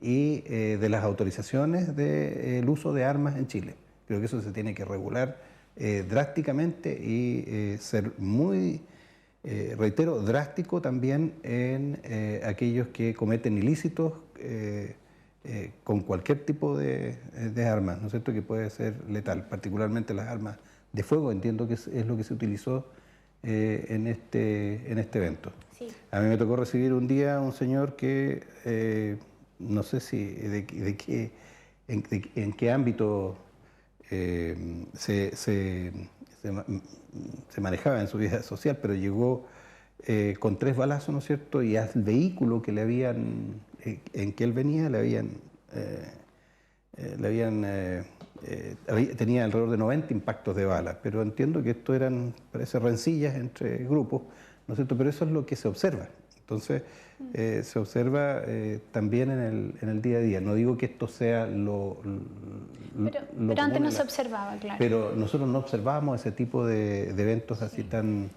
[SPEAKER 5] y de las autorizaciones del uso de armas en Chile. Creo que eso se tiene que regular drásticamente y ser muy, reitero, drástico también en aquellos que cometen ilícitos con cualquier tipo de armas, ¿no es cierto?, que puede ser letal, particularmente las armas de fuego. Entiendo que es lo que se utilizó en este evento. Sí. A mí me tocó recibir un día a un señor que no sé si en qué ámbito se manejaba en su vida social, pero llegó con 3 balazos, ¿no es cierto?, y al vehículo que en que él venía tenía alrededor de 90 impactos de balas. Pero entiendo que esto eran, parece, rencillas entre grupos, ¿no es cierto?, pero eso es lo que se observa. Entonces, se observa también en el día a día. No digo que esto sea
[SPEAKER 2] pero antes no se observaba, claro.
[SPEAKER 5] Pero nosotros no observábamos ese tipo de eventos así tan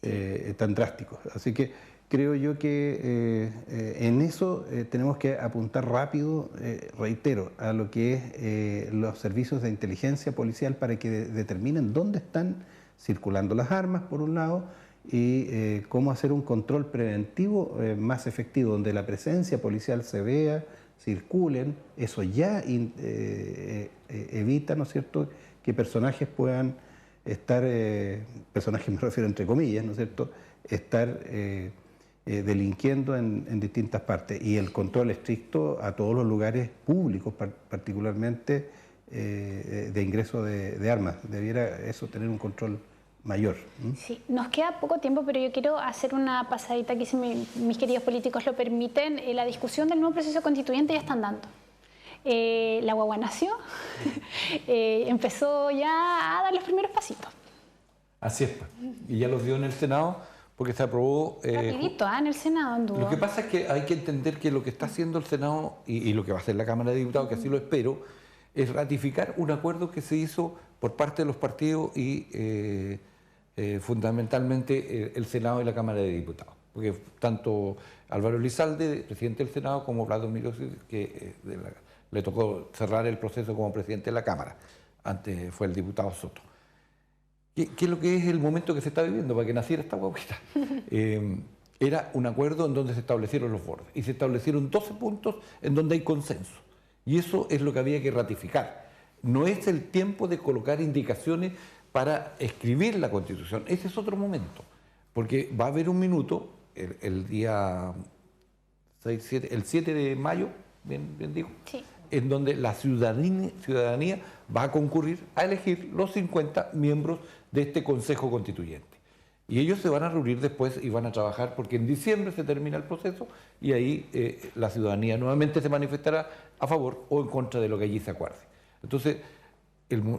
[SPEAKER 5] drásticos. Así que creo yo que en eso tenemos que apuntar rápido, reitero, a lo que es los servicios de inteligencia policial para que determinen dónde están circulando las armas, por un lado, y cómo hacer un control preventivo más efectivo, donde la presencia policial se vea, circulen. Eso ya evita, ¿no es cierto?, que personajes puedan estar, personajes me refiero entre comillas, ¿no es cierto?, estar delinquiendo en distintas partes. Y el control estricto a todos los lugares públicos, particularmente de ingreso de armas. Debiera eso tener un control mayor.
[SPEAKER 2] Sí, nos queda poco tiempo, pero yo quiero hacer una pasadita aquí, si mis queridos políticos lo permiten. La discusión del nuevo proceso constituyente ya están dando. La guagua nació, empezó ya a dar los primeros pasitos.
[SPEAKER 3] Así es, y ya los dio en el Senado, porque se aprobó...
[SPEAKER 2] Rapidito, en el Senado anduvo.
[SPEAKER 3] Lo que pasa es que hay que entender que lo que está haciendo el Senado y lo que va a hacer la Cámara de Diputados, que así lo espero, es ratificar un acuerdo que se hizo por parte de los partidos y fundamentalmente el Senado y la Cámara de Diputados. Porque tanto Álvaro Elizalde, presidente del Senado, como Vlado Milosevich, que le tocó cerrar el proceso como presidente de la Cámara. Antes fue el diputado Soto. ¿Qué es lo que es el momento que se está viviendo para que naciera esta guaguita? Era un acuerdo en donde se establecieron los bordes y se establecieron 12 puntos en donde hay consenso. Y eso es lo que había que ratificar. No es el tiempo de colocar indicaciones para escribir la Constitución. Ese es otro momento, porque va a haber un minuto, el día 7 de mayo, bien digo,
[SPEAKER 2] Sí.
[SPEAKER 3] en donde la ciudadanía va a concurrir a elegir los 50 miembros de este Consejo Constituyente. Y ellos se van a reunir después y van a trabajar, porque en diciembre se termina el proceso y ahí la ciudadanía nuevamente se manifestará a favor o en contra de lo que allí se acuerde. Entonces,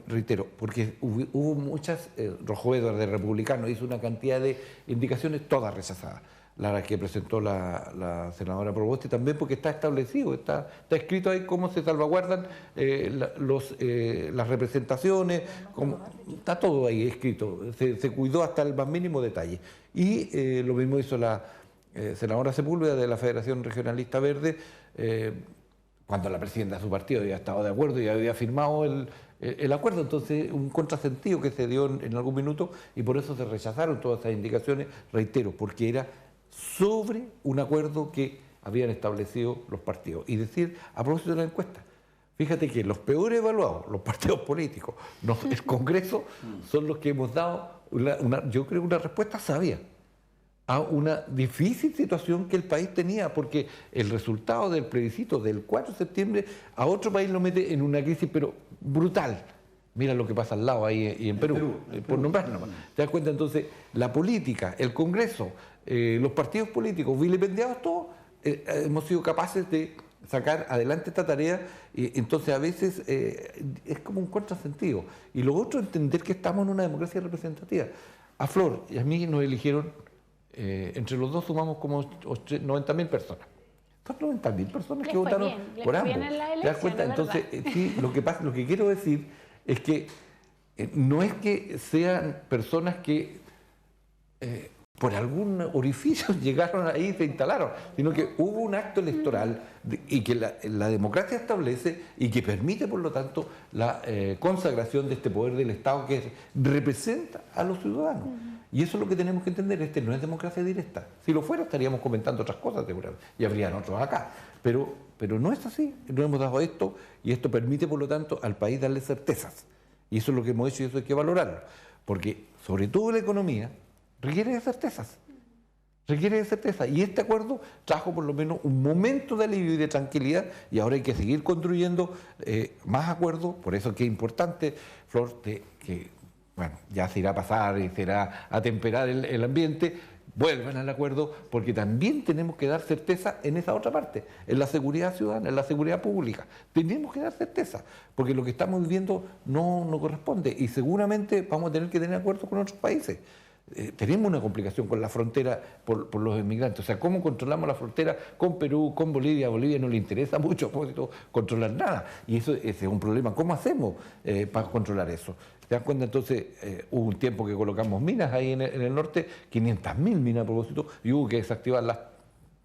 [SPEAKER 3] reitero, porque hubo muchas, Rojo Edwards de Republicano hizo una cantidad de indicaciones, todas rechazadas. La que presentó la senadora Proboste también, porque está establecido, está escrito ahí cómo se salvaguardan las representaciones, está todo ahí escrito, se cuidó hasta el más mínimo detalle. Y lo mismo hizo la senadora Sepúlveda de la Federación Regionalista Verde, cuando la presidenta de su partido había estado de acuerdo y había firmado el acuerdo. Entonces, un contrasentido que se dio en algún minuto y por eso se rechazaron todas esas indicaciones, reitero, porque era sobre un acuerdo que habían establecido los partidos. Y decir, a propósito de la encuesta, fíjate que los peores evaluados, los partidos políticos, el Congreso, son los que hemos dado, yo creo, una respuesta sabia a una difícil situación que el país tenía, porque el resultado del plebiscito del 4 de septiembre a otro país lo mete en una crisis, pero brutal. Mira lo que pasa al lado ahí y en Perú, por nombrar nomás. ¿Te das cuenta? Entonces, la política, el Congreso, los partidos políticos, vilipendiados todos, hemos sido capaces de sacar adelante esta tarea, y entonces a veces es como un contrasentido. Y lo otro, entender que estamos en una democracia representativa. A Flor y a mí nos eligieron, entre los dos sumamos como 90.000 personas. Son 90.000 personas que votaron por ambos. ¿Te das cuenta? Entonces, sí, lo que quiero decir es que no es que sean personas que por algún orificio llegaron ahí y se instalaron, sino que hubo un acto electoral y que la democracia establece y que permite, por lo tanto, la consagración de este poder del Estado que representa a los ciudadanos. Y eso es lo que tenemos que entender, no es democracia directa. Si lo fuera, estaríamos comentando otras cosas, seguramente, y habrían otros acá. Pero no es así, no hemos dado esto, y esto permite, por lo tanto, al país darle certezas. Y eso es lo que hemos hecho y eso hay que valorarlo. Porque, sobre todo la economía, requiere de certezas. Requiere de certeza. Y este acuerdo trajo por lo menos un momento de alivio y de tranquilidad, y ahora hay que seguir construyendo más acuerdos. Por eso es que es importante, Flor, que bueno, ya se irá a pasar y se irá a temperar el ambiente, vuelvan al acuerdo, porque también tenemos que dar certeza en esa otra parte, en la seguridad ciudadana, en la seguridad pública. Tenemos que dar certeza, porque lo que estamos viviendo no corresponde, y seguramente vamos a tener que tener acuerdos con otros países. Tenemos una complicación con la frontera por los inmigrantes. O sea, ¿cómo controlamos la frontera con Perú, con Bolivia? A Bolivia no le interesa mucho controlar nada. Y ese es un problema. ¿Cómo hacemos para controlar eso? ¿Te das cuenta? Entonces, hubo un tiempo que colocamos minas ahí en el norte, 500.000 minas a propósito, y hubo que desactivarlas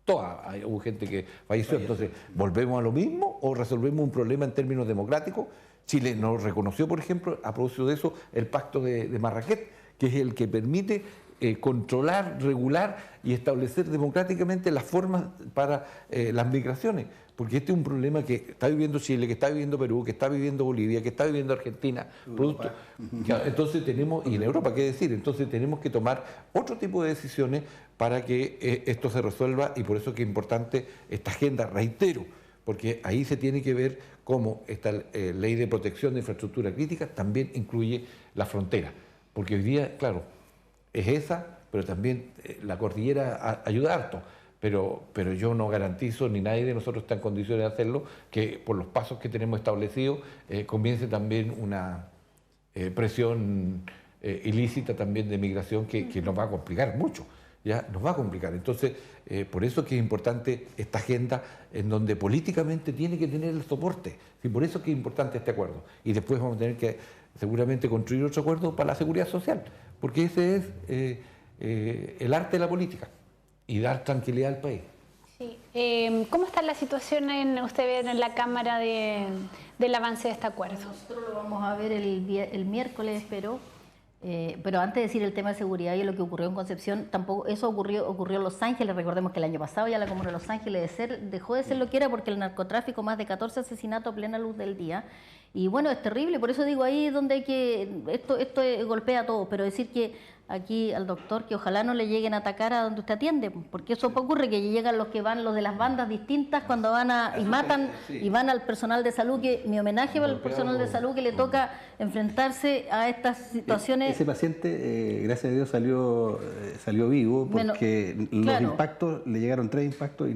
[SPEAKER 3] todas. Hubo gente que falleció. Entonces, ¿volvemos a lo mismo o resolvemos un problema en términos democráticos? Chile nos reconoció, por ejemplo, a propósito de eso, el pacto de Marrakech, que es el que permite controlar, regular y establecer democráticamente las formas para las migraciones. Porque este es un problema que está viviendo Chile, que está viviendo Perú, que está viviendo Bolivia, que está viviendo Argentina. Entonces tenemos, y en Europa, ¿qué decir? Entonces tenemos que tomar otro tipo de decisiones para que esto se resuelva, y por eso es que es importante esta agenda, reitero, porque ahí se tiene que ver cómo esta ley de protección de infraestructura crítica también incluye la frontera. Porque hoy día, claro, es esa, pero también la cordillera ayuda harto. Pero yo no garantizo, ni nadie de nosotros está en condiciones de hacerlo, que por los pasos que tenemos establecidos comience también una presión ilícita también de migración que nos va a complicar mucho. Ya nos va a complicar. Entonces, por eso es que es importante esta agenda en donde políticamente tiene que tener el soporte. Sí, por eso es que es importante este acuerdo. Y después vamos a tener que seguramente construir otro acuerdo para la seguridad social, porque ese es el arte de la política y dar tranquilidad al país.
[SPEAKER 2] Sí. ¿Cómo está la situación usted ve en la Cámara del avance de este acuerdo?
[SPEAKER 4] Nosotros lo vamos a ver el miércoles, espero. Pero antes de decir el tema de seguridad y lo que ocurrió en Concepción, tampoco eso ocurrió en Los Ángeles. Recordemos que el año pasado ya la comuna de Los Ángeles dejó de ser lo que era porque el narcotráfico, más de 14 asesinatos a plena luz del día. Y bueno, es terrible, por eso digo, ahí es donde hay que, esto golpea a todos, pero decir que aquí al doctor que ojalá no le lleguen a atacar a donde usted atiende, porque eso ocurre, que llegan los de las bandas distintas cuando van y matan y van al personal de salud, que mi homenaje para el personal de salud que le toca enfrentarse a estas situaciones.
[SPEAKER 5] Ese paciente, gracias a Dios, salió vivo, porque los impactos, le llegaron 3 impactos.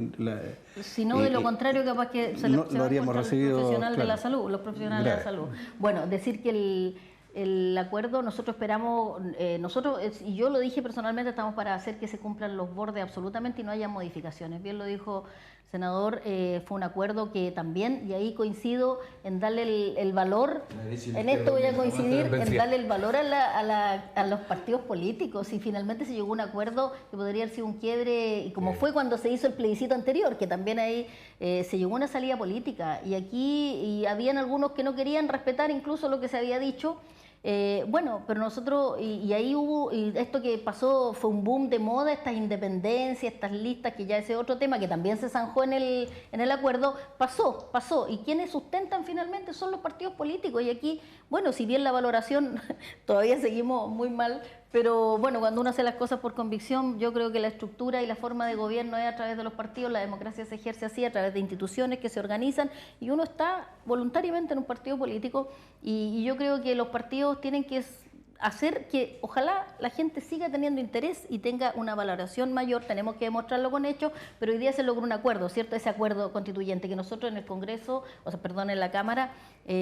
[SPEAKER 4] Si no, de lo contrario, capaz que se
[SPEAKER 5] no habríamos recibido,
[SPEAKER 4] los profesionales de la salud, los profesionales de la salud. Bueno, decir que el acuerdo, nosotros esperamos, y yo lo dije personalmente, estamos para hacer que se cumplan los bordes absolutamente y no haya modificaciones. Bien lo dijo el senador, fue un acuerdo que también, y ahí coincido en darle el valor, en esto voy a coincidir, en darle el valor a los partidos políticos, y finalmente se llegó a un acuerdo que podría haber sido un quiebre, y como fue cuando se hizo el plebiscito anterior, que también ahí se llegó a una salida política, y habían algunos que no querían respetar incluso lo que se había dicho. Bueno, pero nosotros, y ahí hubo, y esto que pasó fue un boom de moda, estas independencias, estas listas, que ya ese otro tema que también se zanjó en el acuerdo, pasó, y quienes sustentan finalmente son los partidos políticos, y aquí, bueno, si bien la valoración todavía seguimos muy mal, pero bueno, cuando uno hace las cosas por convicción, yo creo que la estructura y la forma de gobierno es a través de los partidos, la democracia se ejerce así, a través de instituciones que se organizan, y uno está voluntariamente en un partido político, y yo creo que los partidos tienen que hacer que ojalá la gente siga teniendo interés y tenga una valoración mayor. Tenemos que demostrarlo con hechos, pero hoy día se logró un acuerdo, ¿cierto? Ese acuerdo constituyente que nosotros en el Congreso, en la Cámara,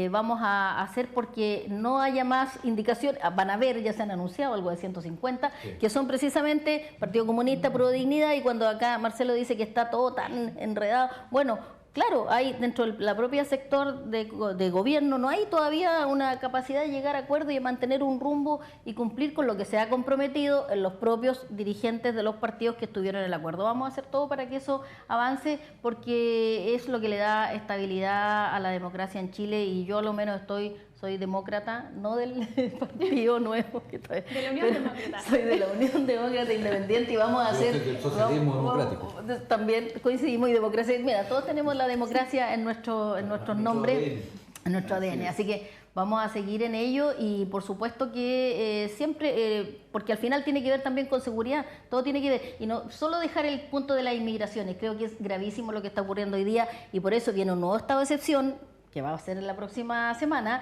[SPEAKER 4] vamos a hacer porque no haya más indicaciones. Van a ver, ya se han anunciado algo de 150, que son precisamente Partido Comunista, Pro Dignidad, y cuando acá Marcelo dice que está todo tan enredado, bueno, claro, hay dentro del propio sector de gobierno, no hay todavía una capacidad de llegar a acuerdo y de mantener un rumbo y cumplir con lo que se ha comprometido en los propios dirigentes de los partidos que estuvieron en el acuerdo. Vamos a hacer todo para que eso avance, porque es lo que le da estabilidad a la democracia en Chile, y yo a lo menos soy demócrata, no del Partido Nuevo, de la Unión Demócrata. Soy de la Unión Demócrata Independiente, y vamos a hacer...
[SPEAKER 3] del socialismo democrático.
[SPEAKER 4] También coincidimos, y democracia... Mira, todos tenemos la democracia en nuestros nombres, en nuestro ADN, así que vamos a seguir en ello, y por supuesto que siempre, porque al final tiene que ver también con seguridad, todo tiene que ver, y no solo dejar el punto de las inmigraciones. Creo que es gravísimo lo que está ocurriendo hoy día, y por eso viene un nuevo estado de excepción, que va a ser en la próxima semana,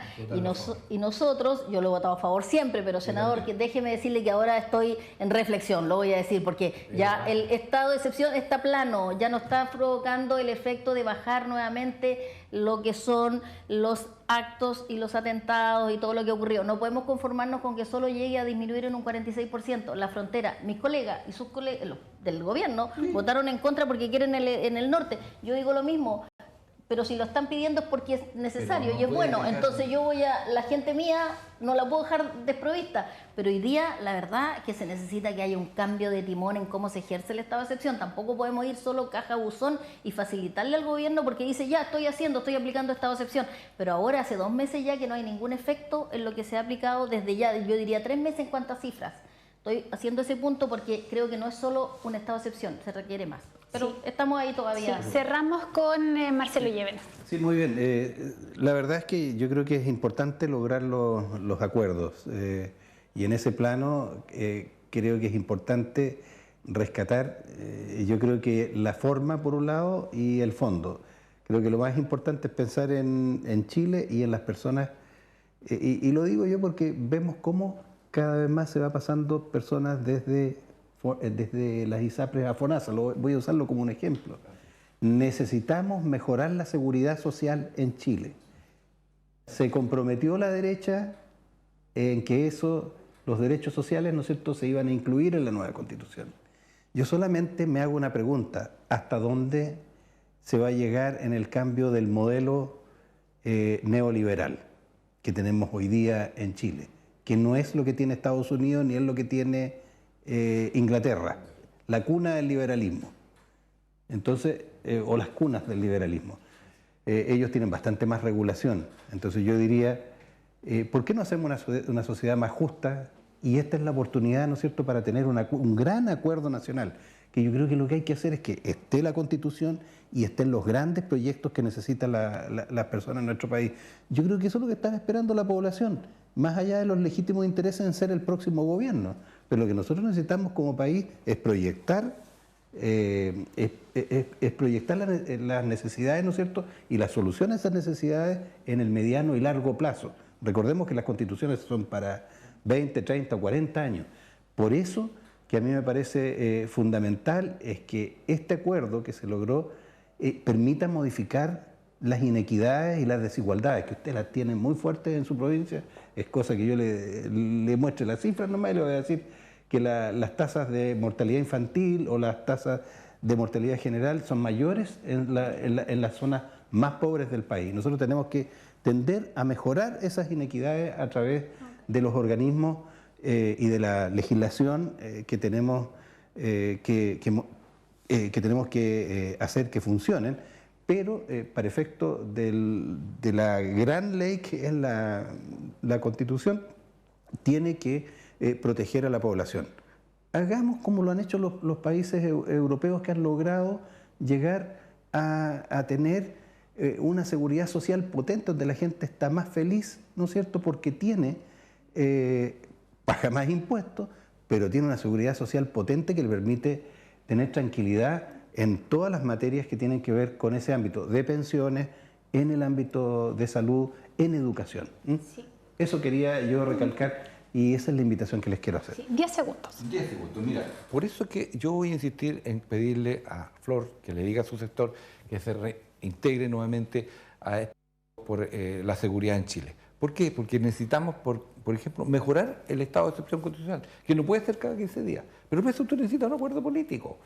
[SPEAKER 4] y nosotros, yo lo he votado a favor siempre, pero senador, que déjeme decirle que ahora estoy en reflexión, lo voy a decir, porque ya el estado de excepción está plano, ya no está provocando el efecto de bajar nuevamente lo que son los actos y los atentados y todo lo que ocurrió. No podemos conformarnos con que solo llegue a disminuir en un 46%. La frontera, mis colegas y sus colegas del gobierno votaron en contra porque quieren en el norte. Yo digo lo mismo. Pero si lo están pidiendo es porque es necesario y es bueno. Entonces la gente mía no la puedo dejar desprovista. Pero hoy día, la verdad, que se necesita que haya un cambio de timón en cómo se ejerce el estado de excepción. Tampoco podemos ir solo caja buzón y facilitarle al gobierno porque dice, ya, estoy aplicando estado de excepción. Pero ahora hace 2 meses ya que no hay ningún efecto en lo que se ha aplicado desde ya, yo diría 3 meses en cuanto a cifras. Estoy haciendo ese punto porque creo que no es solo un estado de excepción, se requiere más. Pero estamos ahí todavía.
[SPEAKER 2] Sí, cerramos con Marcelo Llévenes.
[SPEAKER 5] Sí, muy bien. La verdad es que yo creo que es importante lograr los acuerdos. Y en ese plano creo que es importante rescatar, yo creo que la forma por un lado y el fondo. Creo que lo más importante es pensar en Chile y en las personas. Y lo digo yo porque vemos cómo cada vez más se va pasando personas desde las ISAPRES a FONASA, voy a usarlo como un ejemplo. Necesitamos mejorar la seguridad social en Chile. Se comprometió la derecha en que los derechos sociales, ¿no es cierto?, se iban a incluir en la nueva Constitución. Yo solamente me hago una pregunta: ¿hasta dónde se va a llegar en el cambio del modelo neoliberal que tenemos hoy día en Chile? Que no es lo que tiene Estados Unidos ni es lo que tiene Inglaterra, la cuna del liberalismo. Entonces, o las cunas del liberalismo. Ellos tienen bastante más regulación. Entonces yo diría, ¿por qué no hacemos una sociedad más justa, y esta es la oportunidad, ¿no es cierto?, para tener un gran acuerdo nacional, que yo creo que lo que hay que hacer es que esté la Constitución y estén los grandes proyectos que necesitan las personas en nuestro país. Yo creo que eso es lo que está esperando la población, más allá de los legítimos intereses en ser el próximo gobierno. Pero lo que nosotros necesitamos como país es proyectar, las necesidades, ¿no es cierto?, y las soluciones a esas necesidades en el mediano y largo plazo. Recordemos que las constituciones son para 20, 30 o 40 años. Por eso que a mí me parece fundamental es que este acuerdo que se logró permita modificar las inequidades y las desigualdades, que usted las tiene muy fuertes en su provincia. Es cosa que yo le muestre las cifras nomás y le voy a decir que las tasas de mortalidad infantil o las tasas de mortalidad general son mayores en las zonas más pobres del país. Nosotros tenemos que tender a mejorar esas inequidades a través de los organismos y de la legislación que tenemos que hacer que funcionen, pero para efecto de la gran ley que es la Constitución, tiene que proteger a la población. Hagamos como lo han hecho los países europeos que han logrado llegar a tener una seguridad social potente, donde la gente está más feliz, ¿no es cierto?, porque paga más impuestos, pero tiene una seguridad social potente que le permite tener tranquilidad en todas las materias que tienen que ver con ese ámbito de pensiones, en el ámbito de salud, en educación.
[SPEAKER 2] Sí.
[SPEAKER 5] Eso quería yo recalcar y esa es la invitación que les quiero hacer.
[SPEAKER 2] Sí, 10 segundos.
[SPEAKER 3] 10 segundos, mira. Por eso es que yo voy a insistir en pedirle a Flor que le diga a su sector que se reintegre nuevamente a esto por la seguridad en Chile. ¿Por qué? Porque necesitamos, por ejemplo, mejorar el estado de excepción constitucional, que no puede ser cada 15 días. Pero para eso usted necesita un acuerdo político.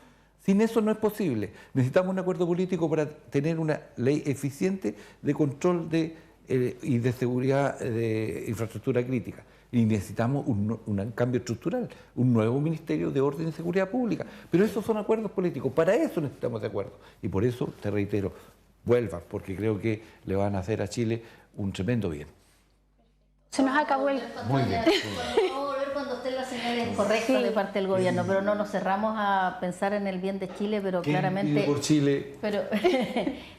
[SPEAKER 3] Sin eso no es posible. Necesitamos un acuerdo político para tener una ley eficiente de control y de seguridad de infraestructura crítica. Y necesitamos un cambio estructural, un nuevo Ministerio de Orden y Seguridad Pública. Pero esos son acuerdos políticos. Para eso necesitamos de acuerdo. Y por eso, te reitero, vuelvan, porque creo que le van a hacer a Chile un tremendo bien.
[SPEAKER 2] Se nos acabó el...
[SPEAKER 3] Muy bien.
[SPEAKER 4] Vamos a volver cuando estén las señales correctas de parte del gobierno, pero no nos cerramos a pensar en el bien de Chile, pero claramente...
[SPEAKER 3] por Chile.
[SPEAKER 4] Pero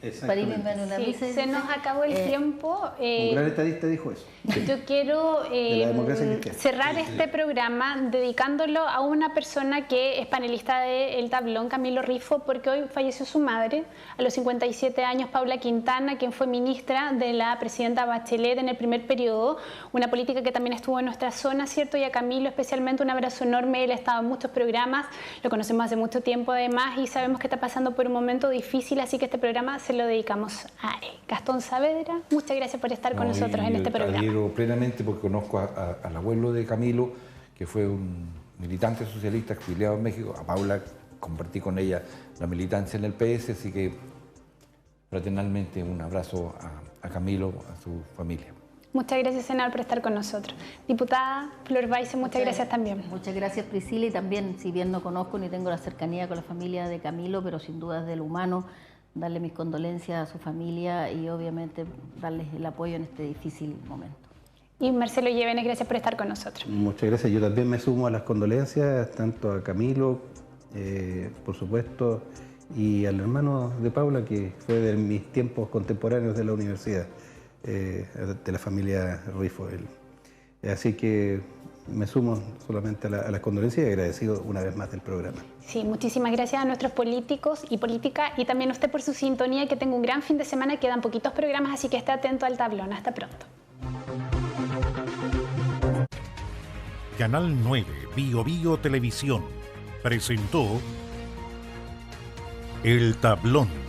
[SPEAKER 2] se nos acabó el tiempo.
[SPEAKER 5] Un gran estadista dijo eso.
[SPEAKER 2] Yo quiero
[SPEAKER 5] la democracia cristiana.
[SPEAKER 2] cerrar este programa dedicándolo a una persona que es panelista de El Tablón, Camilo Rifo, porque hoy falleció su madre a los 57 años, Paula Quintana, quien fue ministra de la presidenta Bachelet en el primer periodo, una política que también estuvo en nuestra zona, ¿cierto? Y a Camilo especialmente un abrazo enorme. Él ha estado en muchos programas, lo conocemos hace mucho tiempo además y sabemos que está pasando por un momento difícil, así que este programa se lo dedicamos a él. Gastón Saavedra, muchas gracias por estar con nosotros en este programa.
[SPEAKER 3] Adhiero plenamente porque conozco al abuelo de Camilo, que fue un militante socialista exiliado en México. A Paula compartí con ella la militancia en el PS, así que fraternalmente un abrazo a Camilo, a su familia.
[SPEAKER 2] Muchas gracias, senador, por estar con nosotros. Diputada Flor Baize, muchas gracias también.
[SPEAKER 4] Muchas gracias, Priscila, y también, si bien no conozco ni tengo la cercanía con la familia de Camilo, pero sin duda es del humano, darle mis condolencias a su familia y obviamente darles el apoyo en este difícil momento.
[SPEAKER 2] Y Marcelo Llévenes, gracias por estar con nosotros.
[SPEAKER 5] Muchas gracias. Yo también me sumo a las condolencias, tanto a Camilo, por supuesto, y al hermano de Paula, que fue de mis tiempos contemporáneos de la universidad. De la familia Rifo. Así que me sumo solamente a las condolencias y agradecido una vez más del programa.
[SPEAKER 2] Sí, muchísimas gracias a nuestros políticos y política y también a usted por su sintonía, que tenga un gran fin de semana, quedan poquitos programas, así que esté atento al tablón. Hasta pronto.
[SPEAKER 1] Canal 9 Bio Bio Televisión presentó El Tablón.